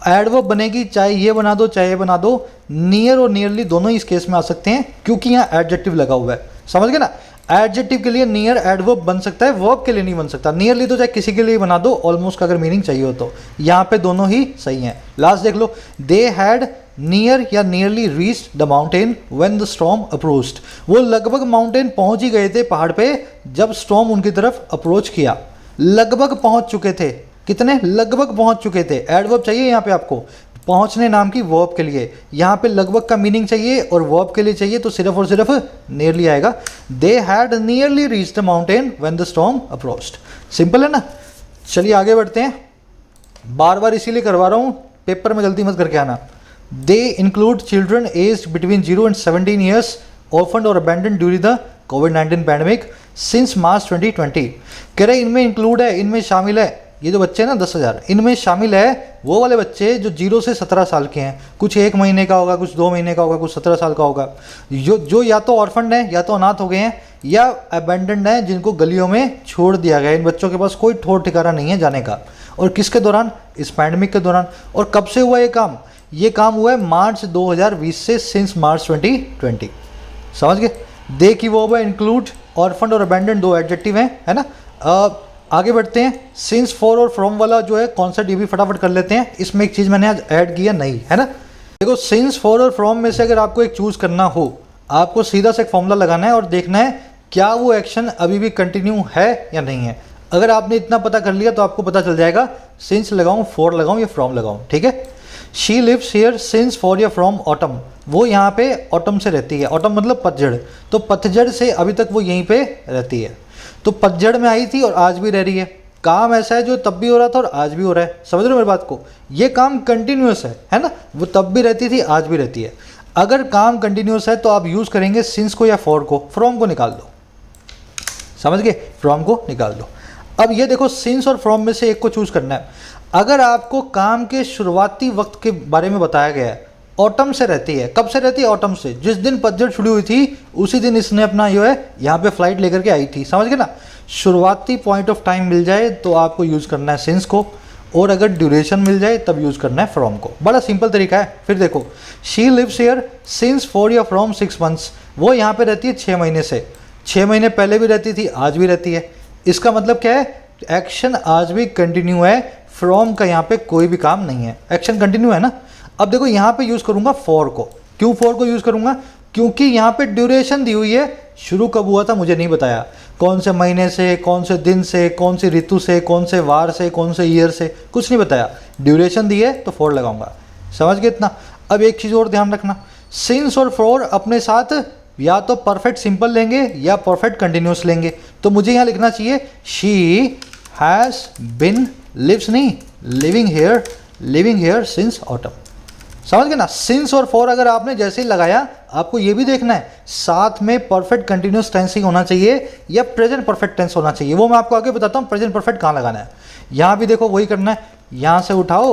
एडवर्ब बनेगी चाहे ये बना दो चाहे ये बना दो, नियर और नियरली दोनों ही इस केस में आ सकते हैं क्योंकि यहाँ एडजेक्टिव लगा हुआ है, समझ गए ना। एडजेक्टिव के लिए नियर एडवर्ब बन सकता है, वर्ब के लिए नहीं बन सकता। नियरली तो चाहे किसी के लिए बना दो, ऑलमोस्ट का अगर मीनिंग चाहिए हो तो। यहाँ पे दोनों ही सही हैं। लास्ट देख लो, दे हैड नियर या nearly reached the mountain when the storm approached. वो लगभग माउंटेन पहुंच ही गए थे, पहाड़ पे, जब स्टॉर्म उनकी तरफ अप्रोच किया। लगभग पहुंच चुके थे, कितने, लगभग पहुंच चुके थे। एडवर्ब चाहिए यहाँ पे आपको पहुंचने नाम की वर्ब के लिए, यहाँ पे लगभग का मीनिंग चाहिए और वर्ब के लिए चाहिए तो सिर्फ और सिर्फ नियरली आएगा। They had nearly reached the mountain when the storm approached. Simple है ना। चलिए आगे बढ़ते हैं, बार बार इसीलिए करवा रहा हूँ, पेपर में गलती मत करके आना। They include children age between 0 and 17 years orphaned और abandoned ड्यूरिंग द कोविड-19 पैंडमिक सिंस मार्च 2020। कह रहे इनमें इंक्लूड है, इनमें शामिल है, ये जो बच्चे हैं ना 10,000, इनमें शामिल है वो वाले बच्चे जो 0 से 17 साल के हैं। कुछ 1 महीने का होगा, कुछ 2 महीने का होगा, कुछ 17 साल का होगा, जो या तो ऑर्फन्ड हैं या तो अनाथ हो गए हैं या अबेंडेंड हैं, जिनको गलियों में छोड़ दिया गया। इन बच्चों के पास कोई ठौर ठिकाना नहीं है जाने का। और किसके दौरान, इस पैंडमिक के दौरान। और कब से हुआ ये काम, ये काम हुआ है मार्च 2020 से, सिंस मार्च 2020। समझ गए। दे की वो इंक्लूड, ऑर्फन्ड और अबेंडेंड दो एडजेक्टिव हैं, है ना। आगे बढ़ते हैं। सिंस, फॉर और फ्रॉम वाला जो है कॉन्सेप्ट ये भी फटाफट कर लेते हैं। इसमें एक चीज़ मैंने आज ऐड किया नहीं, है ना। देखो सिंस, फॉर और फ्रॉम में से अगर आपको एक चूज़ करना हो, आपको सीधा से एक फॉर्मूला लगाना है और देखना है क्या वो एक्शन अभी भी कंटिन्यू है या नहीं है। अगर आपने इतना पता कर लिया तो आपको पता चल जाएगा सिंस लगाऊं, फॉर लगाऊं या फ्रॉम लगाऊं, ठीक है। She lives here since for या फ्रॉम ऑटम, वो यहाँ पे ऑटम से रहती है। ऑटम मतलब पतझड़, तो पतझड़ से अभी तक वो यहीं पे रहती है। तो पतझड़ में आई थी और आज भी रह रही है। काम ऐसा है जो तब भी हो रहा था और आज भी हो रहा है, समझ रहे हो मेरी बात को। ये काम कंटिन्यूस है ना। वो तब भी रहती थी, आज भी रहती है। अगर काम कंटिन्यूस है तो आप यूज़ करेंगे सिंस को या फॉर को, फ्रॉम को निकाल दो, समझ गए, फ्रॉम को निकाल दो। अब ये देखो सिंस और फ्रॉम में से एक को चूज करना है। अगर आपको काम के शुरुआती वक्त के बारे में बताया गया है, ऑटम से रहती है, कब से रहती है, ऑटम से। जिस दिन पतझड़ शुरू हुई थी उसी दिन इसने अपना जो है यहाँ पे फ्लाइट लेकर के आई थी, समझ गए ना। शुरुआती पॉइंट ऑफ टाइम मिल जाए तो आपको यूज़ करना है सिंस को, और अगर ड्यूरेशन मिल जाए तब यूज़ करना है फ्रॉम को। बड़ा सिंपल तरीका है। फिर देखो, she lives here since for या फ्रॉम 6 months, वो यहाँ पे रहती है 6 महीने से। 6 महीने पहले भी रहती थी, आज भी रहती है। इसका मतलब क्या है, एक्शन आज भी कंटिन्यू है। फ्रॉम का यहाँ पे कोई भी काम नहीं है, एक्शन कंटिन्यू है ना। अब देखो यहाँ पे यूज़ करूँगा फॉर को। क्यों फॉर को यूज़ करूँगा, क्योंकि यहाँ पे ड्यूरेशन दी हुई है। शुरू कब हुआ था मुझे नहीं बताया, कौन से महीने से, कौन से दिन से, कौन सी ऋतु से, कौन से वार से, कौन से ईयर से, कुछ नहीं बताया। ड्यूरेशन दी है तो फॉर लगाऊंगा, समझ गए इतना। अब एक चीज़ और ध्यान रखना, सिंस और फॉर अपने साथ या तो परफेक्ट सिंपल लेंगे या परफेक्ट कंटिन्यूस लेंगे। तो मुझे यहाँ लिखना चाहिए शी हैज़ बिन, लिव्स नहीं, लिविंग हेयर सिंस ऑटम, समझ गए ना। सिंस और फॉर अगर आपने जैसे ही लगाया, आपको ये भी देखना है साथ में परफेक्ट कंटिन्यूस टेंस ही होना चाहिए या प्रेजेंट परफेक्ट टेंस होना चाहिए। वो मैं आपको आगे बताता हूँ प्रेजेंट परफेक्ट कहाँ लगाना है। यहाँ भी देखो वही करना है, यहाँ से उठाओ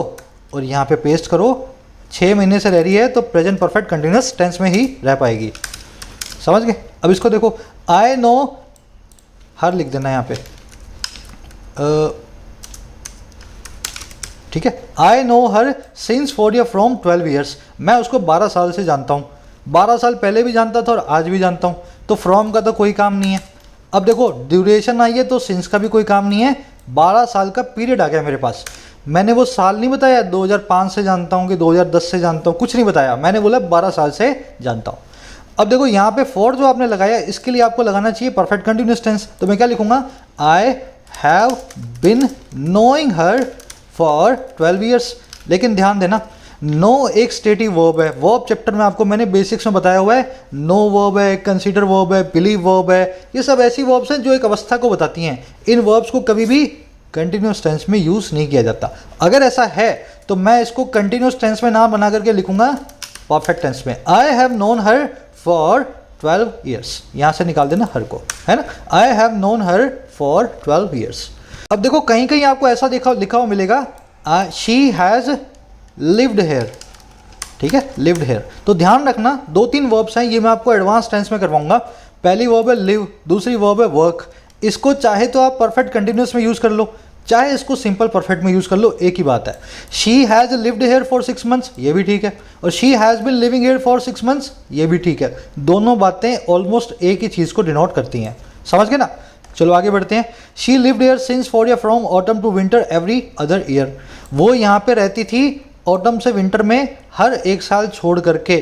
और यहाँ पे पेस्ट करो। 6 महीने से रह रही है तो प्रेजेंट परफेक्ट कंटिन्यूस टेंस में ही रह पाएगी, समझ गए। अब इसको देखो, आई नो हर लिख देना यहाँ पे, ठीक है। I know her since for या फ्रॉम 12 ईयर्स, मैं उसको 12 साल से जानता हूँ। 12 साल पहले भी जानता था और आज भी जानता हूँ। तो फ्रॉम का तो कोई काम नहीं है। अब देखो ड्यूरेशन आई है तो सिंस का भी कोई काम नहीं है। 12 साल का पीरियड आ गया मेरे पास। मैंने वो साल नहीं बताया 2005 से जानता हूँ कि 2010 से जानता हूँ, कुछ नहीं बताया। मैंने बोला 12 साल से जानता हूँ। अब देखो यहाँ पे फॉर जो आपने लगाया, इसके लिए आपको लगाना चाहिए परफेक्ट कंटिन्यूस टेंस। तो मैं क्या लिखूंगा, I have been knowing her for 12 years. लेकिन ध्यान देना, नो एक स्टेटिव वर्ब है। वर्ब चैप्टर में आपको मैंने बेसिक्स में बताया हुआ है, नो वर्ब है, कंसीडर वर्ब है, बिलीव वर्ब है। ये सब ऐसी वर्ब्स हैं जो एक अवस्था को बताती हैं। इन वर्ब्स को कभी भी कंटिन्यूस टेंस में यूज़ नहीं किया जाता। अगर ऐसा है तो मैं इसको कंटिन्यूस टेंस में ना बना करके लिखूंगा परफेक्ट टेंस में। I have known her for 12 years, यहाँ से निकाल देना हर को, है ना। I have known her for 12 years. अब देखो कहीं कहीं आपको ऐसा लिखा हुआ मिलेगा, शी हैज़ लिव्ड हेयर, ठीक है, लिव्ड हेयर। तो ध्यान रखना 2-3 वर्ब्स हैं, ये मैं आपको एडवांस टेंस में करवाऊंगा। पहली वर्ब है लिव, दूसरी वर्ब है वर्क। इसको चाहे तो आप परफेक्ट कंटिन्यूस में यूज़ कर लो, चाहे इसको सिंपल परफेक्ट में यूज़ कर लो, एक ही बात है। She has lived here for 6 months, ये भी ठीक है, और she has been living here for 6 months, ये भी ठीक है। दोनों बातें ऑलमोस्ट एक ही चीज़ को डिनोट करती हैं, समझ गए ना। चलो आगे बढ़ते हैं। She lived here since for या from autumn to winter every other year. वो यहाँ पे रहती थी ऑटम से विंटर में हर एक साल छोड़ करके।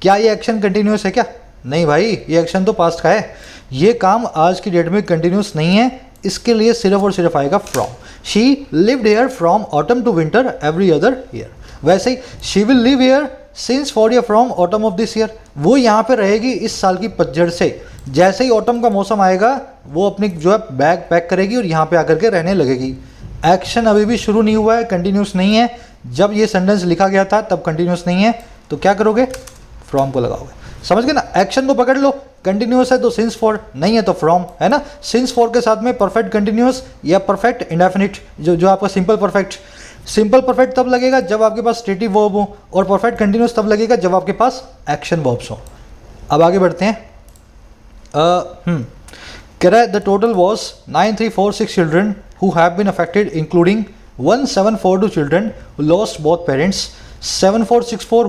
क्या ये एक्शन कंटिन्यूस है क्या? नहीं भाई, ये एक्शन तो पास्ट का है, ये काम आज की डेट में कंटिन्यूस नहीं है। इसके लिए सिर्फ और सिर्फ आएगा from. She lived here from autumn to winter every other year. वैसे ही she will live here since for या from autumn of this year. वो यहाँ पे रहेगी इस साल की पतझड़ से। जैसे ही ऑटम का मौसम आएगा वो अपनी जो है बैग पैक करेगी और यहाँ पे आकर के रहने लगेगी। एक्शन अभी भी शुरू नहीं हुआ है, कंटिन्यूस नहीं है। जब ये सेंटेंस लिखा गया था तब कंटिन्यूस नहीं है, तो क्या करोगे? फ्रॉम को लगाओगे, समझ गए ना। एक्शन को पकड़ लो, कंटिन्यूस है तो सिंस फॉर, नहीं है तो फ्रॉम, है ना। सिंस फॉर के साथ में परफेक्ट कंटिन्यूस या परफेक्ट इंडेफिनिट, जो आपका सिंपल परफेक्ट। सिंपल परफेक्ट तब लगेगा जब आपके पास स्टेटिव वर्ब हो, और परफेक्ट कंटिन्यूस तब लगेगा जब आपके पास एक्शन वर्ब्स हो। अब आगे बढ़ते हैं। The total was 9346 children who have been affected, including 1742 children who lost both parents, 7464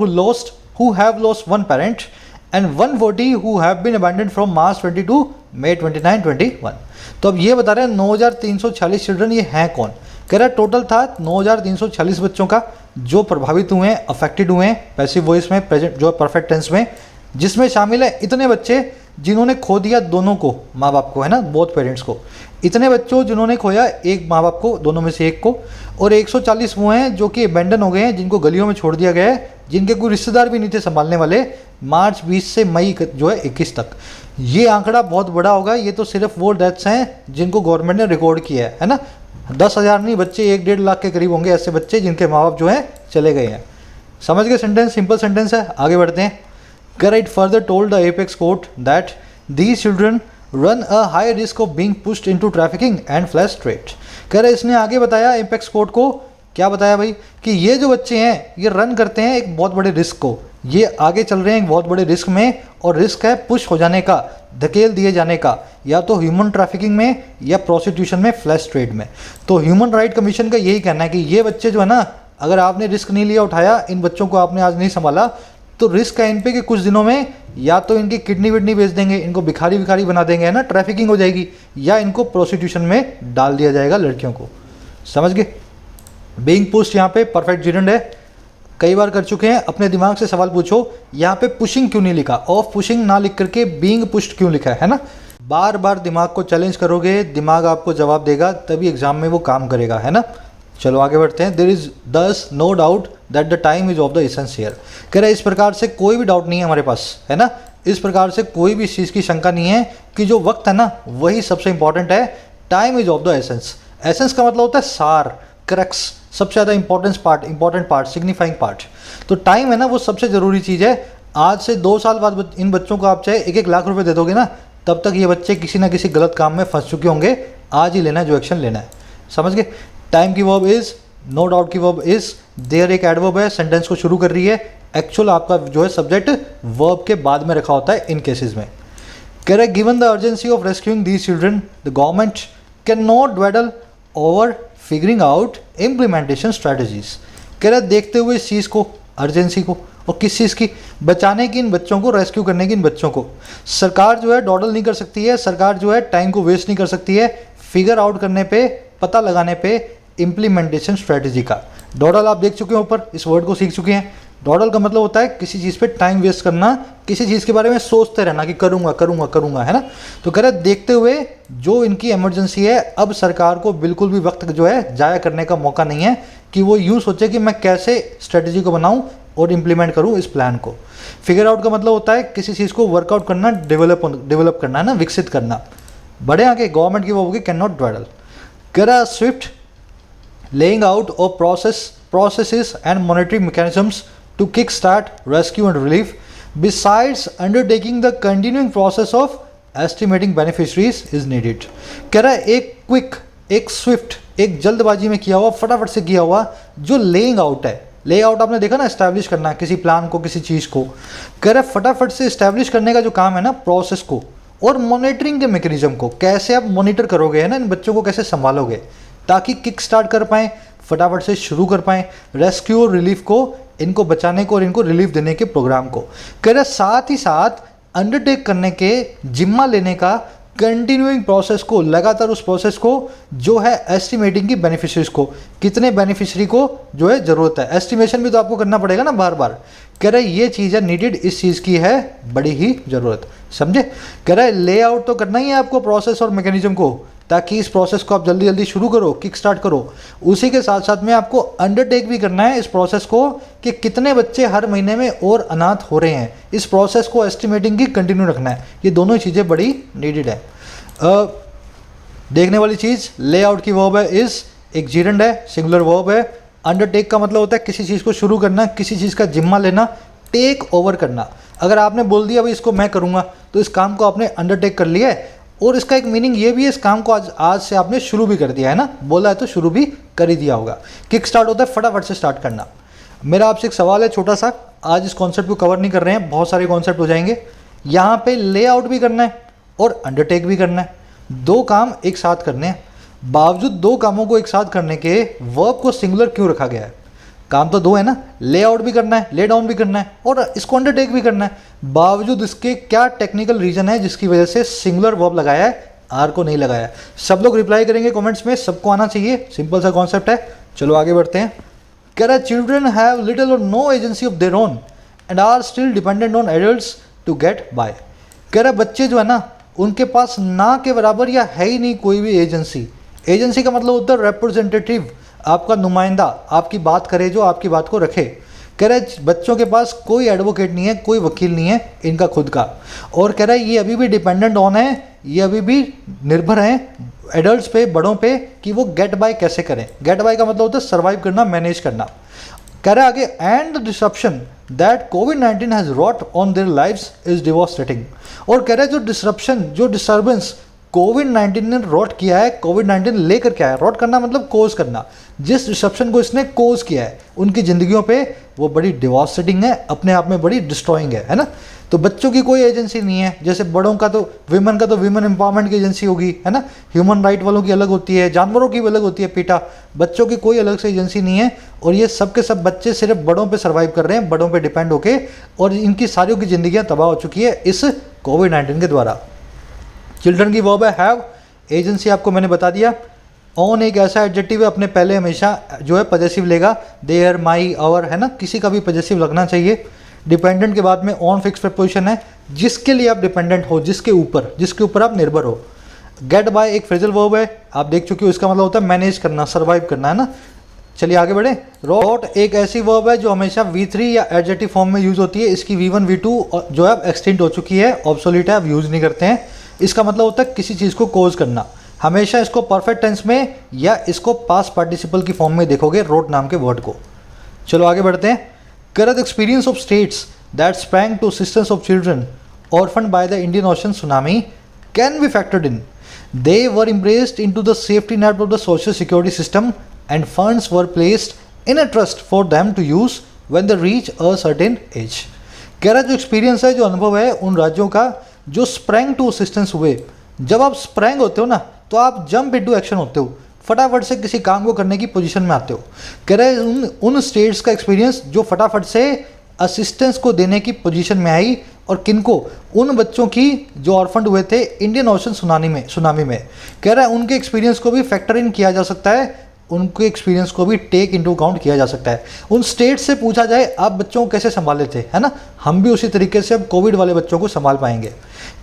who have lost one parent, and 140 who have been abandoned from March 20 to May 29, 21। तो अब ये बता रहे हैं 9346 चिल्ड्रन, ये हैं कौन? कह रहा है टोटल था 9346 बच्चों का जो प्रभावित हुए हैं, अफेक्टेड हुए हैं, पैसिव वॉइस में, प्रेजेंट जो परफेक्ट टेंस में, जिसमें शामिल है इतने बच्चे जिन्होंने खो दिया दोनों को, माँ बाप को, है ना, बोथ पेरेंट्स को। इतने बच्चों जिन्होंने खोया एक माँ बाप को, दोनों में से एक को, और 140 वो हैं जो कि अबेंडन हो गए हैं, जिनको गलियों में छोड़ दिया गया है, जिनके कोई रिश्तेदार भी नहीं थे संभालने वाले, मार्च 20 से मई जो है 21 तक। ये आंकड़ा बहुत बड़ा होगा। ये तो सिर्फ वो डेथ्स हैं जिनको गवर्नमेंट ने रिकॉर्ड किया है ना। 10,000 नहीं बच्चे, 1-1.5 लाख के करीब होंगे ऐसे बच्चे जिनके माँ बाप जो हैं चले गए हैं। समझ गए सेंटेंस? सिंपल सेंटेंस है। आगे बढ़ते हैं। It further told the apex court that these children run a high risk of being pushed into trafficking and flash trade। कह रहे इसने आगे बताया एपेक्स कोर्ट को, क्या बताया भाई, कि ये जो बच्चे हैं ये रन करते हैं एक बहुत बड़े रिस्क को, ये आगे चल रहे हैं एक बहुत बड़े रिस्क में, और रिस्क है पुश हो जाने का, धकेल दिए जाने का, या तो ह्यूमन ट्रैफिकिंग में या प्रोस्टिट्यूशन में, फ्लैश ट्रेड में। तो ह्यूमन राइट कमीशन का यही कहना है कि ये बच्चे जो है ना, अगर आपने रिस्क नहीं लिया, उठाया, इन बच्चों को आपने आज नहीं संभाला, तो रिस्क है इन पे कि कुछ दिनों में या तो इनकी किडनी विडनी बेच देंगे, इनको भिखारी भिखारी बना देंगे, है ना, ट्रैफिकिंग हो जाएगी, या इनको प्रोस्टिट्यूशन में डाल दिया जाएगा लड़कियों को। समझ गए? बीइंग पुश्ड यहाँ पे परफेक्ट जिरेंड है, कई बार कर चुके हैं। अपने दिमाग से सवाल पूछो, यहाँ पे पुशिंग क्यों नहीं लिखा, ऑफ पुशिंग ना लिख करके बीइंग पुश्ड क्यों लिखा है ना। बार बार दिमाग को चैलेंज करोगे, दिमाग आपको जवाब देगा, तभी एग्जाम में वो काम करेगा, है ना। चलो आगे बढ़ते हैं। There is thus no doubt that the time is of the essence here. कह रहे इस प्रकार से कोई भी डाउट नहीं है हमारे पास, है ना, इस प्रकार से कोई भी इस चीज़ की शंका नहीं है कि जो वक्त है ना वही सबसे इंपॉर्टेंट है। Time is of the essence. Essence का मतलब होता है सार, क्रक्स, सबसे ज़्यादा इंपॉर्टेंट पार्ट, सिग्निफाइंग पार्ट। तो टाइम है ना वो सबसे ज़रूरी चीज़ है। आज से 2 साल बाद इन बच्चों को आप चाहे 1-1 लाख रुपए दे दोगे ना, तब तक ये बच्चे किसी ना किसी गलत काम में फंस चुके होंगे। आज ही लेना है जो एक्शन लेना है। समझ गए? टाइम की वर्ब इज, नो डाउट की वर्ब इज, देयर एक एडवर्ब है, सेंटेंस को शुरू कर रही है। एक्चुअल आपका जो है सब्जेक्ट वर्ब के बाद में रखा होता है इन केसेस में। कह रहे given the urgency of rescuing these children the government can not dawdle over figuring out implementation strategies. कह रहे देखते हुए इस चीज़ को, अर्जेंसी को, और किस चीज़ की, बचाने की, इन बच्चों को रेस्क्यू करने की, इन बच्चों को। सरकार जो है डॉडल नहीं कर सकती है, सरकार जो है टाइम को वेस्ट नहीं कर सकती है फिगर आउट करने पे, पता लगाने पे इम्प्लीमेंटेशन स्ट्रेटजी का। डॉडल आप देख चुके हैं ऊपर, इस वर्ड को सीख चुके हैं। डॉडल का मतलब होता है किसी चीज़ पे टाइम वेस्ट करना, किसी चीज़ के बारे में सोचते रहना कि करूँगा करूँगा करूँगा, है ना। तो कह रहे देखते हुए जो इनकी इमरजेंसी है, अब सरकार को बिल्कुल भी वक्त जो है जाया करने का मौका नहीं है कि वो यूँ सोचे कि मैं कैसे स्ट्रेटजी को बनाऊँ और इम्प्लीमेंट करूँ इस प्लान को। फिगर आउट का मतलब होता है किसी चीज़ को वर्कआउट करना, डेवलप करना, है ना, विकसित करना। बड़े आगे गवर्नमेंट की वो होगी कैन नॉट ड्वेडल। कह रहा Swift laying out of processes and monitoring mechanisms to kickstart rescue and relief, besides undertaking the continuing process of estimating beneficiaries is needed। कह रहा है एक क्विक, एक स्विफ्ट, एक जल्दबाजी में किया हुआ, फटाफट से किया हुआ जो लेइंग आउट है, लेआउट आपने देखा ना, एस्टैब्लिश करना किसी प्लान को, किसी चीज़ को। कह रहा है फटाफट से एस्टैब्लिश करने का जो काम है ना, प्रोसेस को और मॉनिटरिंग के मैकेनिज्म को, कैसे आप मॉनिटर करोगे है ना, इन बच्चों को कैसे संभालोगे ताकि किक स्टार्ट कर पाएँ, फटाफट से शुरू कर पाएँ रेस्क्यू और रिलीफ को, इनको बचाने को और इनको रिलीफ देने के प्रोग्राम को। कह रहा है साथ ही साथ अंडरटेक करने के, जिम्मा लेने का, कंटिन्यूइंग प्रोसेस को, लगातार उस प्रोसेस को जो है एस्टिमेटिंग की बेनिफिशरीज को, कितने बेनिफिशरी को जो है ज़रूरत है, एस्टिमेशन भी तो आपको करना पड़ेगा ना बार बार। कह रहा है ये चीज़ है नीडेड, इस चीज़ की है बड़ी ही ज़रूरत, समझे। कह रहा है लेआउट तो करना ही है आपको प्रोसेस और मैकेनिज्म को, ताकि इस प्रोसेस को आप जल्दी जल्दी शुरू करो, किक स्टार्ट करो। उसी के साथ साथ में आपको अंडरटेक भी करना है इस प्रोसेस को कि कितने बच्चे हर महीने में और अनाथ हो रहे हैं, इस प्रोसेस को एस्टिमेटिंग की कंटिन्यू रखना है। ये दोनों चीज़ें बड़ी नीडेड है। देखने वाली चीज़, लेआउट की वर्ब है इज, एक जीरंड है, सिंगुलर वर्ब है। अंडरटेक का मतलब होता है किसी चीज़ को शुरू करना, किसी चीज़ का जिम्मा लेना, टेक ओवर करना। अगर आपने बोल दिया भाई इसको मैं करूँगा, तो इस काम को आपने अंडरटेक कर लिया है। और इसका एक मीनिंग ये भी है, इस काम को आज से आपने शुरू भी कर दिया है ना, बोला है तो शुरू भी कर ही दिया होगा। किक स्टार्ट होता है फटाफट से स्टार्ट करना। मेरा आपसे एक सवाल है छोटा सा, आज इस कॉन्सेप्ट को कवर नहीं कर रहे हैं, बहुत सारे कॉन्सेप्ट हो जाएंगे। यहाँ पे लेआउट भी करना है और अंडरटेक भी करना है, दो काम एक साथ करने हैं। बावजूद दो कामों को एक साथ करने के वर्ब को सिंगुलर क्यों रखा गया है? काम तो दो है ना, लेआउट भी करना है, ले डाउन भी करना है और इसको अंडरटेक भी करना है। बावजूद इसके क्या टेक्निकल रीजन है जिसकी वजह से सिंगुलर वर्ब लगाया है, आर को नहीं लगाया है? सब लोग रिप्लाई करेंगे कमेंट्स में, सबको आना चाहिए, सिंपल सा कॉन्सेप्ट है। चलो आगे बढ़ते हैं। कह रहा है चिल्ड्रन हैव लिटिल और no agency of their own and are still dependent on adults to get by. कह रहा है बच्चे जो है ना, उनके पास ना के बराबर या है ही नहीं कोई भी एजेंसी। एजेंसी का मतलब होता है रिप्रेजेंटेटिव, आपका नुमाइंदा, आपकी बात करे, जो आपकी बात को रखे। कह रहा है बच्चों के पास कोई एडवोकेट नहीं है, कोई वकील नहीं है इनका खुद का। और कह रहा है ये अभी भी डिपेंडेंट ऑन है, ये अभी भी निर्भर हैं एडल्ट्स पे, बड़ों पे, कि वो गेट बाय कैसे करें। गेट बाय का मतलब होता है सर्वाइव करना, मैनेज करना। कह रहा है आगे, एंड द डिसरप्शन दैट कोविड-19 has wrought on their lives is devastating. और कह रहा है जो डिसरप्शन, जो डिस्टर्बेंस कोविड-19 ने रॉट किया है, कोविड-19 लेकर क्या है, रॉट करना मतलब कोज करना, जिस डिसरप्शन को इसने कोज किया है उनकी ज़िंदगियों पे, वो बड़ी डिवॉस्टेटिंग है, अपने आप में बड़ी डिस्ट्रॉइंग है ना। तो बच्चों की कोई एजेंसी नहीं है, जैसे बड़ों का तो विमेन का तो विमेन एम्पावरमेंट की एजेंसी होगी है ना, ह्यूमन राइट वालों की अलग होती है, जानवरों की भी अलग होती है पीटा, बच्चों की कोई अलग से एजेंसी नहीं है। और ये सब के सब बच्चे सिर्फ बड़ों पे सर्वाइव कर रहे हैं, बड़ों पे डिपेंड होके, और इनकी सारियों की ज़िंदगियाँ तबाह हो चुकी है इस कोविड-19 के द्वारा। चिल्ड्रन की वर्ब है हैव, एजेंसी आपको मैंने बता दिया। ऑन एक ऐसा एडजेक्टिव है, अपने पहले हमेशा जो है पजेसिव लेगा, देयर, माई, आवर है ना, किसी का भी पजेसिव लगना चाहिए। डिपेंडेंट के बाद में ऑन फिक्स प्रपोजिशन है, जिसके लिए आप डिपेंडेंट हो, जिसके ऊपर आप निर्भर हो। गेट बाय एक फ्रेजल वर्ब है, आप देख चुके हो, इसका मतलब होता है मैनेज करना, सर्वाइव करना है ना। चलिए आगे बढ़े। रॉट एक ऐसी वर्ब है जो हमेशा V3 या एडजेक्टिव फॉर्म में यूज होती है, इसकी V1 V2 जो है एक्सटेंड हो चुकी है, ऑब्सोलीट है, अब यूज नहीं करते हैं। इसका मतलब होता है किसी चीज़ को कोज करना। हमेशा इसको परफेक्ट टेंस में या इसको पास्ट पार्टिसिपल की फॉर्म में देखोगे रोट नाम के वर्ड को। चलो आगे बढ़ते हैं। करत experience of states that sprang to assistance of children orphaned by the Indian Ocean tsunami can be factored in. They were embraced into the safety net of the social security system and funds were placed in a trust for them to use when they reach a certain age. कह रहा जो experience है, जो अनुभव है उन राज्यों का जो sprang to assistance हुए। जब आप sprang होते हो ना, तो आप जंप इनटू एक्शन होते हो, फटाफट से किसी काम को करने की पोजीशन में आते हो। कह रहे उन स्टेट्स का एक्सपीरियंस जो फटाफट से असिस्टेंस को देने की पोजीशन में आई, और किनको, उन बच्चों की जो ऑर्फन्ड हुए थे इंडियन ओशन सुनामी में। कह रहा है उनके एक्सपीरियंस को भी फैक्टर इन किया जा सकता है, उनके एक्सपीरियंस को भी टेक इनटू अकाउंट किया जा सकता है। उन स्टेट्स से पूछा जाए आप बच्चों को कैसे संभाले थे, है ना, हम भी उसी तरीके से अब कोविड वाले बच्चों को संभाल पाएंगे।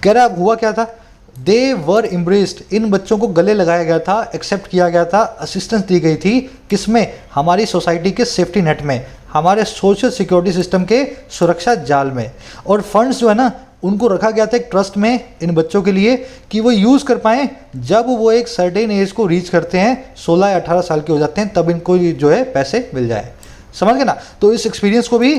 कह रहा है अब हुआ क्या था, दे वर एम्ब्रेस्ड, इन बच्चों को गले लगाया गया था, एक्सेप्ट किया गया था, असिस्टेंस दी गई थी, किसमें, हमारी सोसाइटी के सेफ्टी नेट में, हमारे सोशल सिक्योरिटी सिस्टम के सुरक्षा जाल में। और फंड्स जो है ना, उनको रखा गया था एक ट्रस्ट में इन बच्चों के लिए कि वो यूज़ कर पाएँ जब वो एक सर्टेन एज को रीच करते हैं, 16 या 18 साल के हो जाते हैं, तब इनको जो है पैसे मिल जाए। समझ गए ना। तो इस एक्सपीरियंस को भी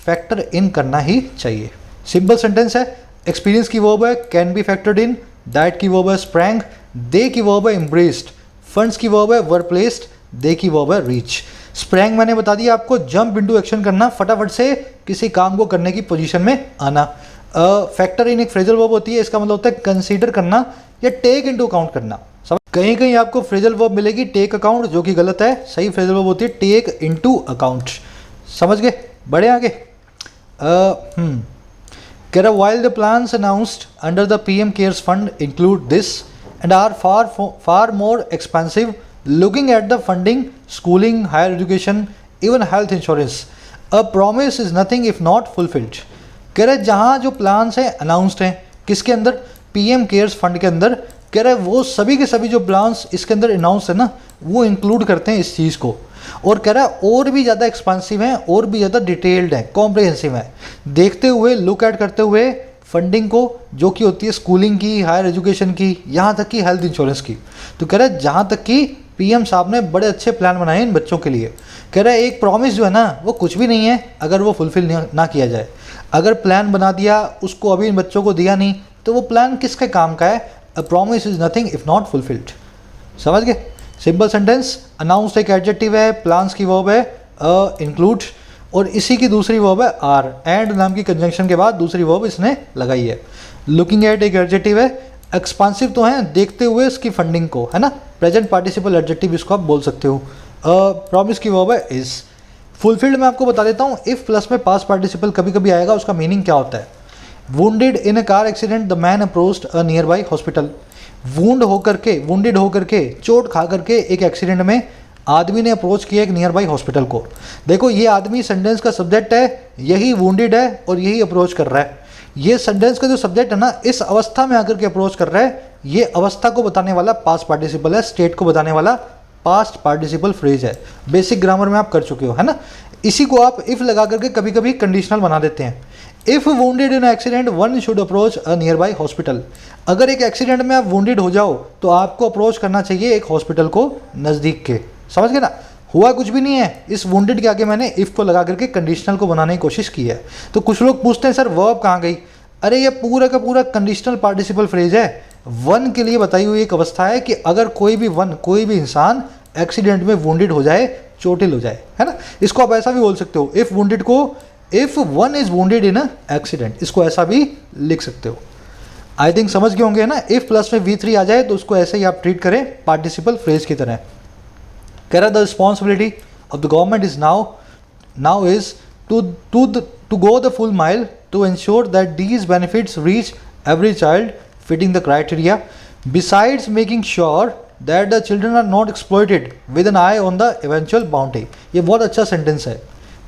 फैक्टर इन करना ही चाहिए। सिंपल सेंटेंस है। एक्सपीरियंस की वर्ब है can be factored in, that की वर्ब है sprang, दे की वर्ब है embraced, फंड्स की वर्ब है वर प्लेस्ड, दे की वर्ब है रीच। स्प्रैंग मैंने बता दिया आपको, जंप इनटू एक्शन करना, फटाफट से किसी काम को करने की पोजीशन में आना। फैक्टर इन एक फ्रेजल वर्ब होती है, इसका मतलब होता है कंसीडर करना या टेक इनटू अकाउंट करना। कहीं कहीं आपको फ्रेजल वर्ब मिलेगी टेक अकाउंट, जो कि गलत है। सही फ्रेजल वर्ब होती है टेक इनटू अकाउंट। समझ गए? बढ़े आगे। कह रहा while the plans announced under the PM CARES fund include this and are far more expensive, looking at the funding, schooling, higher education, even health insurance, a promise is nothing if not fulfilled। कह रहा है जहाँ जो plans हैं announced हैं किसके अंदर, PM CARES fund के अंदर, कह रहा है वो सभी के सभी जो प्लान्स इसके अंदर अनाउंस है ना, वो इंक्लूड करते हैं इस चीज़ को। और कह रहा है और भी ज़्यादा एक्सपेंसिव हैं, और भी ज़्यादा डिटेल्ड है, कॉम्प्रिहेंसिव है, देखते हुए, लुक एट करते हुए फंडिंग को, जो कि होती है स्कूलिंग की, हायर एजुकेशन की, यहाँ तक कि हेल्थ इंश्योरेंस की। तो कह रहा है जहाँ तक कि PM साहब ने बड़े अच्छे प्लान बनाए इन बच्चों के लिए। कह रहा है एक प्रॉमिस जो है ना वो कुछ भी नहीं है अगर वो फुलफिल ना किया जाए। अगर प्लान बना दिया, उसको अभी इन बच्चों को दिया नहीं, तो वो प्लान किसके काम का है? A promise is nothing if not fulfilled. समझ गए? Simple sentence. अनाउंस्ड एक एडजेक्टिव है, प्लान्स की वर्ब है इंक्लूड, और इसी की दूसरी वर्ब है आर। एंड नाम की कंजंक्शन के बाद दूसरी वर्ब इसने लगाई है। लुकिंग एट एक एडजेक्टिव है, एक्सपांसिव तो है, देखते हुए इसकी फंडिंग को, है ना, प्रेजेंट पार्टिसिपल एडजेक्टिव इसको आप बोल सकते हो। प्रॉमिस की वर्ब है इज। फुलफिल्ड मैं आपको बता देता हूँ, इफ प्लस में पास्ट पार्टिसिपल कभी कभी आएगा, उसका मीनिंग क्या होता है। Wounded in a car accident the man approached a near by hospital. Wounded होकर के, चोट खा करके एक एक्सीडेंट में आदमी ने अप्रोच किया एक नियर बाई हॉस्पिटल को। देखो ये आदमी सेंटेंस का सब्जेक्ट है, यही वुंडेड है और यही अप्रोच कर रहा है। ये सेंटेंस का जो सब्जेक्ट है ना, इस अवस्था में आकर के अप्रोच कर रहा है, ये अवस्था को बताने वाला पास्ट पार्टिसिपल है, स्टेट को बताने वाला पास्ट पार्टिसिपल फ्रेज है। बेसिक ग्रामर में आप कर चुके हो, है ना। इसी को आप इफ लगा करके कभी कभी कंडीशनल बना देते हैं। If wounded in accident one should approach a near by hospital. अगर एक एक्सीडेंट में आप वुंडेड हो जाओ तो आपको अप्रोच करना चाहिए एक हॉस्पिटल को नज़दीक के। समझ गए ना? हुआ कुछ भी नहीं है, इस वुंडेड के आगे मैंने इफ को लगा करके कंडीशनल को बनाने की कोशिश की है। तो कुछ लोग पूछते हैं सर वर्ब कहाँ गई? अरे ये पूरा का पूरा कंडीशनल पार्टिसिपल फ्रेज है। वन के लिए बताई हुई एक अवस्था है कि अगर कोई भी इंसान एक्सीडेंट में वुंडेड हो जाए, चोटिल हो जाए, है ना। इसको आप ऐसा भी बोल सकते हो, इफ वुंडेड को if one is wounded in a accident, इसको ऐसा भी लिख सकते हो। आई थिंक समझ गए होंगे ना। इफ प्लस में V3 आ जाए तो उसको ऐसे ही आप ट्रीट करें पार्टिसिपल फ्रेज की तरह। कह रहा the responsibility of the government is now is to go the full mile to ensure that these benefits reach every child fitting the criteria, besides making sure that the children are not exploited with an eye on the eventual boundary. ये बहुत अच्छा sentence है।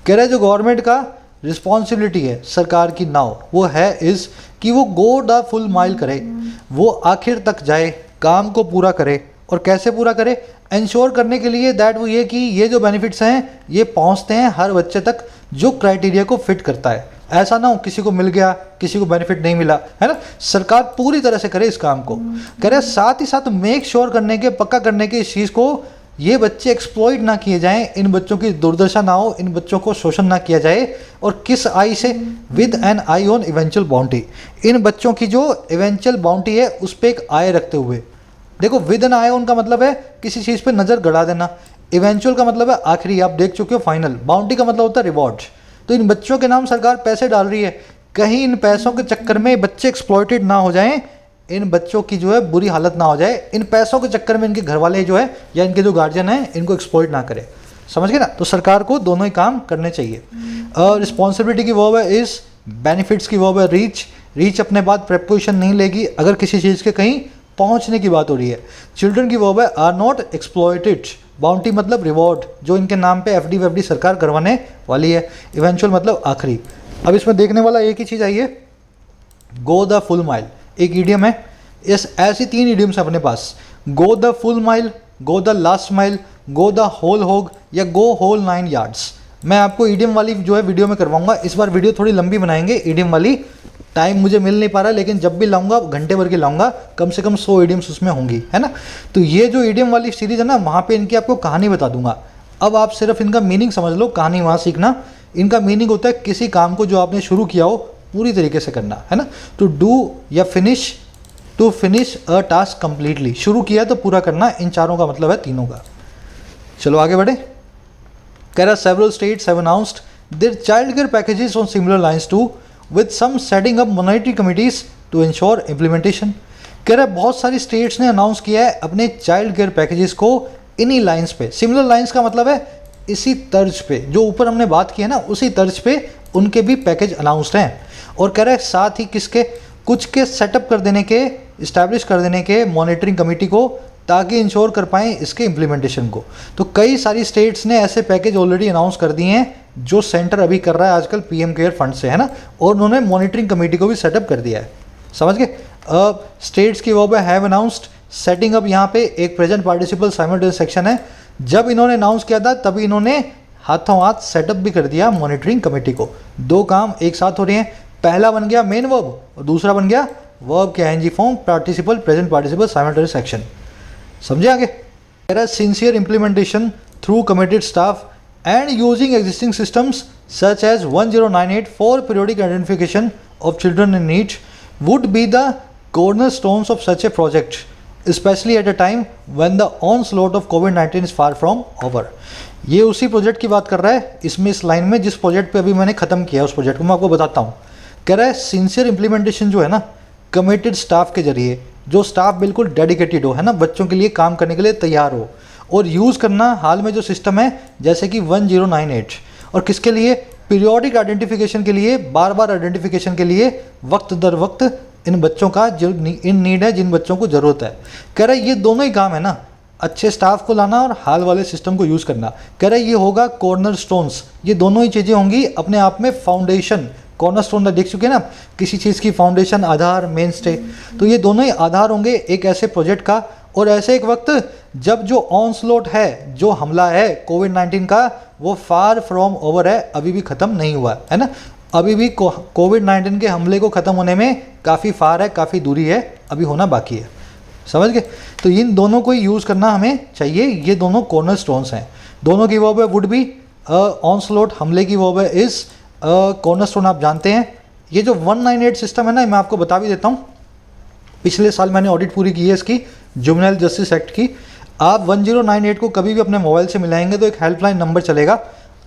कह रहे जो government का responsibility है, सरकार की नाउ, वो है इज़ कि वो गो द फुल माइल करे, वो आखिर तक जाए, काम को पूरा करे। और कैसे पूरा करे? इंश्योर करने के लिए दैट वो ये कि ये जो बेनिफिट्स हैं ये पहुंचते हैं हर बच्चे तक जो क्राइटेरिया को फिट करता है। ऐसा ना हो किसी को मिल गया किसी को बेनिफिट नहीं मिला, है ना। सरकार पूरी तरह से करे इस काम को। कह रहे साथ ही साथ मेक श्योर करने के, पक्का करने के इस चीज़ को, ये बच्चे एक्सप्लॉइट ना किए जाएं, इन बच्चों की दुर्दशा ना हो, इन बच्चों को शोषण ना किया जाए। और किस आई से? With an eye on eventual boundary. इन बच्चों की जो इवेंचुअल बाउंड्री है उस पर एक आय रखते हुए। देखो विद एन आई ऑन का मतलब है किसी चीज़ पे नज़र गड़ा देना, इवेंचुअल का मतलब है आखिरी, आप देख चुके हो फाइनल, बाउंड्री का मतलब होता है रिवॉर्ड। तो इन बच्चों के नाम सरकार पैसे डाल रही है, कहीं इन पैसों के चक्कर में बच्चे एक्सप्लॉइटेड ना हो जाएं, इन बच्चों की जो है बुरी हालत ना हो जाए, इन पैसों के चक्कर में इनके घर वाले जो है या इनके जो गार्जियन हैं इनको एक्सप्लॉइट ना करे। समझ गए ना। तो सरकार को दोनों ही काम करने चाहिए। रिस्पॉन्सिबिलिटी की वर्ब है इज, बेनिफिट्स की वर्ब है रीच अपने बाद प्रेपोजिशन नहीं लेगी अगर किसी चीज़ के कहीं पहुंचने की बात हो रही है। चिल्ड्रन की वर्ब है आर नॉट एक्सप्लॉइटेड, बाउंड्री मतलब रिवॉर्ड जो इनके नाम पे एफडी वेफडी सरकार करवाने वाली है, इवेंचुअल मतलब आखिरी। अब इसमें देखने वाला एक ही चीज़ आई है, गो द फुल माइल एक ईडियम है। इस ऐसी 3 ईडियम्स हैं अपने पास, go the full mile, go the last mile, go the whole hog या गो होल 9 यार्ड्स। मैं आपको ईडियम वाली जो है वीडियो में करवाऊंगा। इस बार वीडियो थोड़ी लंबी बनाएंगे ईडियम वाली, टाइम मुझे मिल नहीं पा रहा, लेकिन जब भी लाऊंगा घंटे भर की लाऊंगा, कम से कम 100 ईडियम्स उसमें होंगी, है ना। तो ये जो ईडियम वाली सीरीज है ना, वहाँ पे इनकी आपको कहानी बता दूंगा। अब आप सिर्फ इनका मीनिंग समझ लो, कहानी वहाँ सीखना। इनका मीनिंग होता है किसी काम को जो आपने शुरू किया हो पूरी तरीके से करना, है ना। तो डू या finish, to finish a task completely, शुरू किया तो पूरा करना। इन चारों का मतलब है तीनों का। चलो आगे बढ़े। कह रहा several states have announced their child care packages on similar lines too with some setting up monitoring committees to ensure implementation. कह रहा बहुत सारी स्टेट्स ने अनाउंस किया है अपने चाइल्ड केयर पैकेजेस को इन्हीं लाइंस पे। सिमिलर लाइंस का मतलब है इसी तर्ज पे, जो ऊपर हमने बात की है ना, उसी तर्ज पे उनके भी पैकेज अनाउंस्ड हैं। और कह रहा है साथ ही किसके, कुछ के सेटअप कर देने के, इस्टेब्लिश कर देने के मॉनिटरिंग कमेटी को, ताकि इंश्योर कर पाएँ इसके इम्प्लीमेंटेशन को। तो कई सारी स्टेट्स ने ऐसे पैकेज ऑलरेडी अनाउंस कर दिए हैं जो सेंटर अभी कर रहा है आजकल पीएम केयर फंड से, है ना, और उन्होंने मॉनिटरिंग कमेटी को भी सेटअप कर दिया है। समझ गए। स्टेट्स की वो हैव अनाउंस्ड सेटिंग अप, यहाँ पे एक प्रेजेंट पार्टिसिपल साइमल्टेनियस सेक्शन है। जब इन्होंने अनाउंस किया था तभी इन्होंने हाथों हाथ सेटअप भी कर दिया मॉनिटरिंग कमेटी को। दो काम एक साथ हो रहे हैं, पहला बन गया मेन वर्ब और दूसरा बन गया वर्ब के ING form participle present participle simultaneous section. समझे आगे। Sincere implementation through committed staff and using existing systems such as 1098 for periodic identification of children in need would be the cornerstones of such a project, especially at a time when the onslaught of COVID-19 is far from over। ये उसी project की बात कर रहा है इसमें, इस line में, जिस प्रोजेक्ट पे अभी मैंने ख़त्म किया उस प्रोजेक्ट को मैं आपको बताता हूँ। कह रहा है सिंसियर इम्प्लीमेंटेशन जो है ना, कमिटेड स्टाफ के जरिए, जो स्टाफ बिल्कुल डेडिकेटेड हो, है ना, बच्चों के लिए काम करने के लिए तैयार हो, और यूज़ करना हाल में जो सिस्टम है जैसे कि 1098, और किसके लिए, पीरियोडिक आइडेंटिफिकेशन के लिए, बार बार आइडेंटिफिकेशन के लिए, वक्त दर वक्त इन बच्चों का जो इन नीड है, जिन बच्चों को ज़रूरत है। कह रहा है ये दोनों ही काम है ना, अच्छे स्टाफ को लाना और हाल वाले सिस्टम को यूज़ करना। कह रहा है ये होगा कॉर्नर स्टोन्स, ये दोनों ही चीज़ें होंगी अपने आप में फाउंडेशन। कॉर्नर स्टोन देख चुके हैं ना, किसी चीज़ की फाउंडेशन, आधार, मेन स्टे, तो ये दोनों ही आधार होंगे एक ऐसे प्रोजेक्ट का। और ऐसे एक वक्त जब जो ऑनस्लोट है, जो हमला है कोविड-19 का, वो फार फ्रॉम ओवर है, अभी भी ख़त्म नहीं हुआ है ना, अभी भी कोविड-19 के हमले को ख़त्म होने में काफ़ी फार है, काफ़ी दूरी है, अभी होना बाकी है। समझ गए। तो इन दोनों को ही यूज़ करना हमें चाहिए, ये दोनों कॉर्नर स्टोन्स हैं। दोनों की वर्ब है वुड बी, ऑनस्लोट हमले की वर्ब है इज़, कॉर्नर स्टोन आप जानते हैं। ये जो 198 सिस्टम है ना, मैं आपको बता भी देता हूँ, पिछले साल मैंने ऑडिट पूरी की है इसकी, जुवेनाइल जस्टिस एक्ट की। आप 1098 को कभी भी अपने मोबाइल से मिलाएंगे तो एक हेल्पलाइन नंबर चलेगा,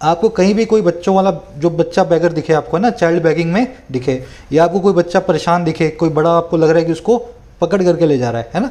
आपको कहीं भी कोई बच्चों वाला जो बच्चा बैगर दिखे आपको, है ना, चाइल्ड बैगिंग में दिखे, या आपको कोई बच्चा परेशान दिखे, कोई बड़ा आपको लग रहा है कि उसको पकड़ करके ले जा रहा है ना,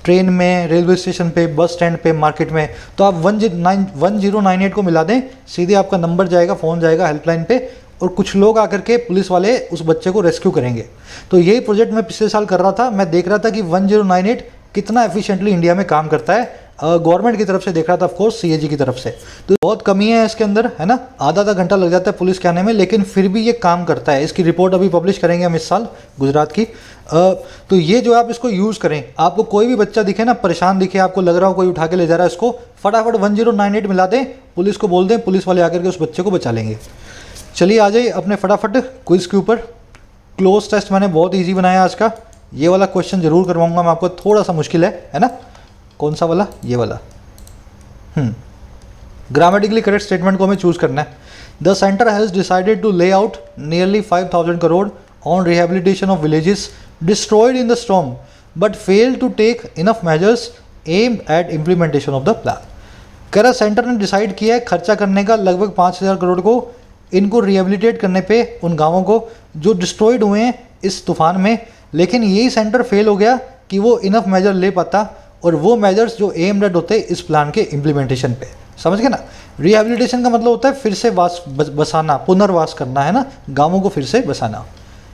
ट्रेन में, रेलवे स्टेशन पे, बस स्टैंड पे, मार्केट में, तो आप 1098 को मिला दें, सीधे आपका नंबर जाएगा, फ़ोन जाएगा हेल्पलाइन पे, और कुछ लोग आकर के, पुलिस वाले, उस बच्चे को रेस्क्यू करेंगे। तो यही प्रोजेक्ट मैं पिछले साल कर रहा था, मैं देख रहा था कि 1098 कितना एफिशिएंटली इंडिया में काम करता है। गवर्नमेंट की तरफ से देख रहा था, ऑफकोर्स सीएजी की तरफ से, तो बहुत कमी है इसके अंदर, है ना, आधा घंटा लग जाता है पुलिस के आने में, लेकिन फिर भी ये काम करता है। इसकी रिपोर्ट अभी पब्लिश करेंगे हम इस साल, गुजरात की। तो ये जो आप इसको यूज़ करें, आपको कोई भी बच्चा दिखे ना, परेशान दिखे, आपको लग रहा हो कोई उठा के ले जा रहा है, इसको फटाफट 1098 मिला दें, पुलिस को बोल दें, पुलिस वाले आकर के उस बच्चे को बचा लेंगे। चलिए आ जाइए अपने फटाफट क्विज़ के ऊपर। क्लोज टेस्ट मैंने बहुत ईजी बनाया आज का, ये वाला क्वेश्चन जरूर करवाऊंगा मैं आपको, थोड़ा सा मुश्किल है ना। कौन सा वाला, ये वाला। ग्रामेटिकली करेक्ट स्टेटमेंट को हमें चूज करना है। The centre has decided to lay out nearly 5000 crore on rehabilitation of villages destroyed in the storm but fail to take enough measures aimed at implementation of the plan. कह रहा centre ने decide किया है खर्चा करने का लगभग 5000 करोड़ को इनको रिहेबिलिटेट करने पे, उन गाँवों को जो डिस्ट्रॉयड हुए हैं इस तूफान में, लेकिन यही सेंटर फेल हो गया कि वो इनफ मेजर ले पाता, और वो मेजर्स जो एम्ड एट होते इस प्लान के इम्प्लीमेंटेशन पे। समझ गए ना। रिहेबिलिटेशन का मतलब होता है फिर से बसाना, पुनर्वास करना, है ना, गाँवों को फिर से बसाना।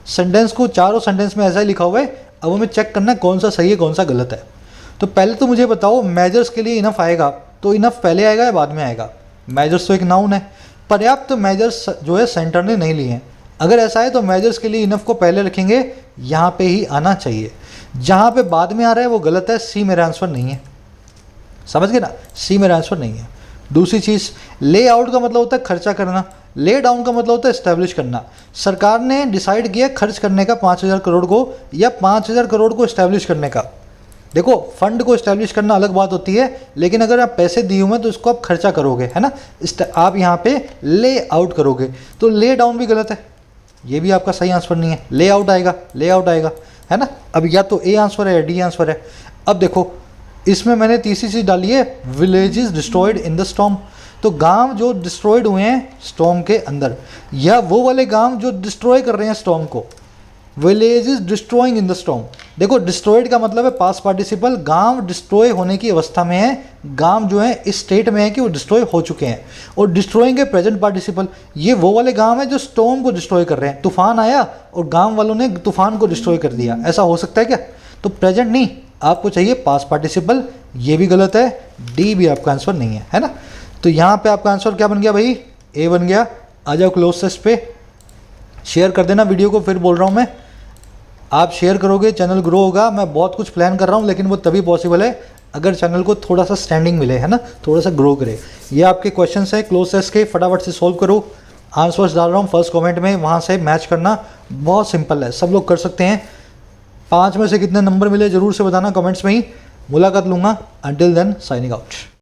सेंटेंस को चारों सेंटेंस में ऐसा ही लिखा हुआ है, अब हमें चेक करना है कौन सा सही है कौन सा गलत है। तो पहले तो मुझे बताओ मेजर्स के लिए इनफ आएगा तो इनफ पहले आएगा या बाद में आएगा। मेजर्स तो एक नाउन है, पर्याप्त मेजर्स जो है सेंटर ने नहीं लिए हैं। अगर ऐसा है तो मेजर्स के लिए इनफ को पहले रखेंगे, यहाँ पे ही आना चाहिए। जहाँ पे बाद में आ रहा है वो गलत है, सी मेरा आंसर नहीं है। समझ गए ना, सी मेरा आंसर नहीं है। दूसरी चीज़, ले आउट का मतलब होता है खर्चा करना, ले डाउन का मतलब होता है इस्टेब्लिश करना। सरकार ने डिसाइड किया खर्च करने का 5000 करोड़ को, या 5000 करोड़ को इस्टेब्लिश करने का। देखो फंड को इस्टेब्लिश करना अलग बात होती है, लेकिन अगर आप पैसे दिए हुए हैं तो इसको आप खर्चा करोगे, है ना, आप यहाँ पे ले आउट करोगे। तो ले डाउन भी गलत है, ये भी आपका सही आंसर नहीं है। ले आउट आएगा, ले आउट आएगा, है ना। अब या तो ए आंसर है या डी आंसर है। अब देखो इसमें मैंने तीसरी चीज़ डाली है, villages destroyed in the storm. तो गांव जो डिस्ट्रॉयड हुए हैं स्टॉर्म के अंदर, या वो वाले गांव जो डिस्ट्रॉय कर रहे हैं स्टॉर्म को, village is destroying in the storm. देखो डिस्ट्रॉयड का मतलब है पास्ट पार्टिसिपल, गांव डिस्ट्रॉय होने की अवस्था में है, गांव जो है इस स्टेट में है कि वो डिस्ट्रॉय हो चुके हैं। और डिस्ट्रॉइंग है प्रेजेंट पार्टिसिपल, ये वो वाले गांव है जो स्टॉर्म को डिस्ट्रॉय कर रहे हैं। तूफान आया और गांव वालों ने तूफान को डिस्ट्रॉय कर दिया, ऐसा हो सकता है क्या? तो प्रेजेंट नहीं, आपको चाहिए पास्ट पार्टिसिपल, ये भी गलत है, डी भी आपका आंसर नहीं है ना। तो यहाँ पे आपका आंसर क्या बन गया भाई? ए बन गया। आ जाओ क्लोजेस्ट पे, शेयर कर देना वीडियो को, फिर बोल रहा हूँ मैं, आप शेयर करोगे चैनल ग्रो होगा। मैं बहुत कुछ प्लान कर रहा हूँ, लेकिन वो तभी पॉसिबल है अगर चैनल को थोड़ा सा स्टैंडिंग मिले, है ना, थोड़ा सा ग्रो करे। ये आपके क्वेश्चंस है क्लोजेस्ट के, फटाफट से सॉल्व करो। आंसर्स डाल रहा हूँ फर्स्ट कमेंट में, वहाँ से मैच करना बहुत सिंपल है, सब लोग कर सकते हैं। 5 में से कितने नंबर मिले ज़रूर से बताना कमेंट्स में ही, मुलाकात लूँगा। Until then signing out.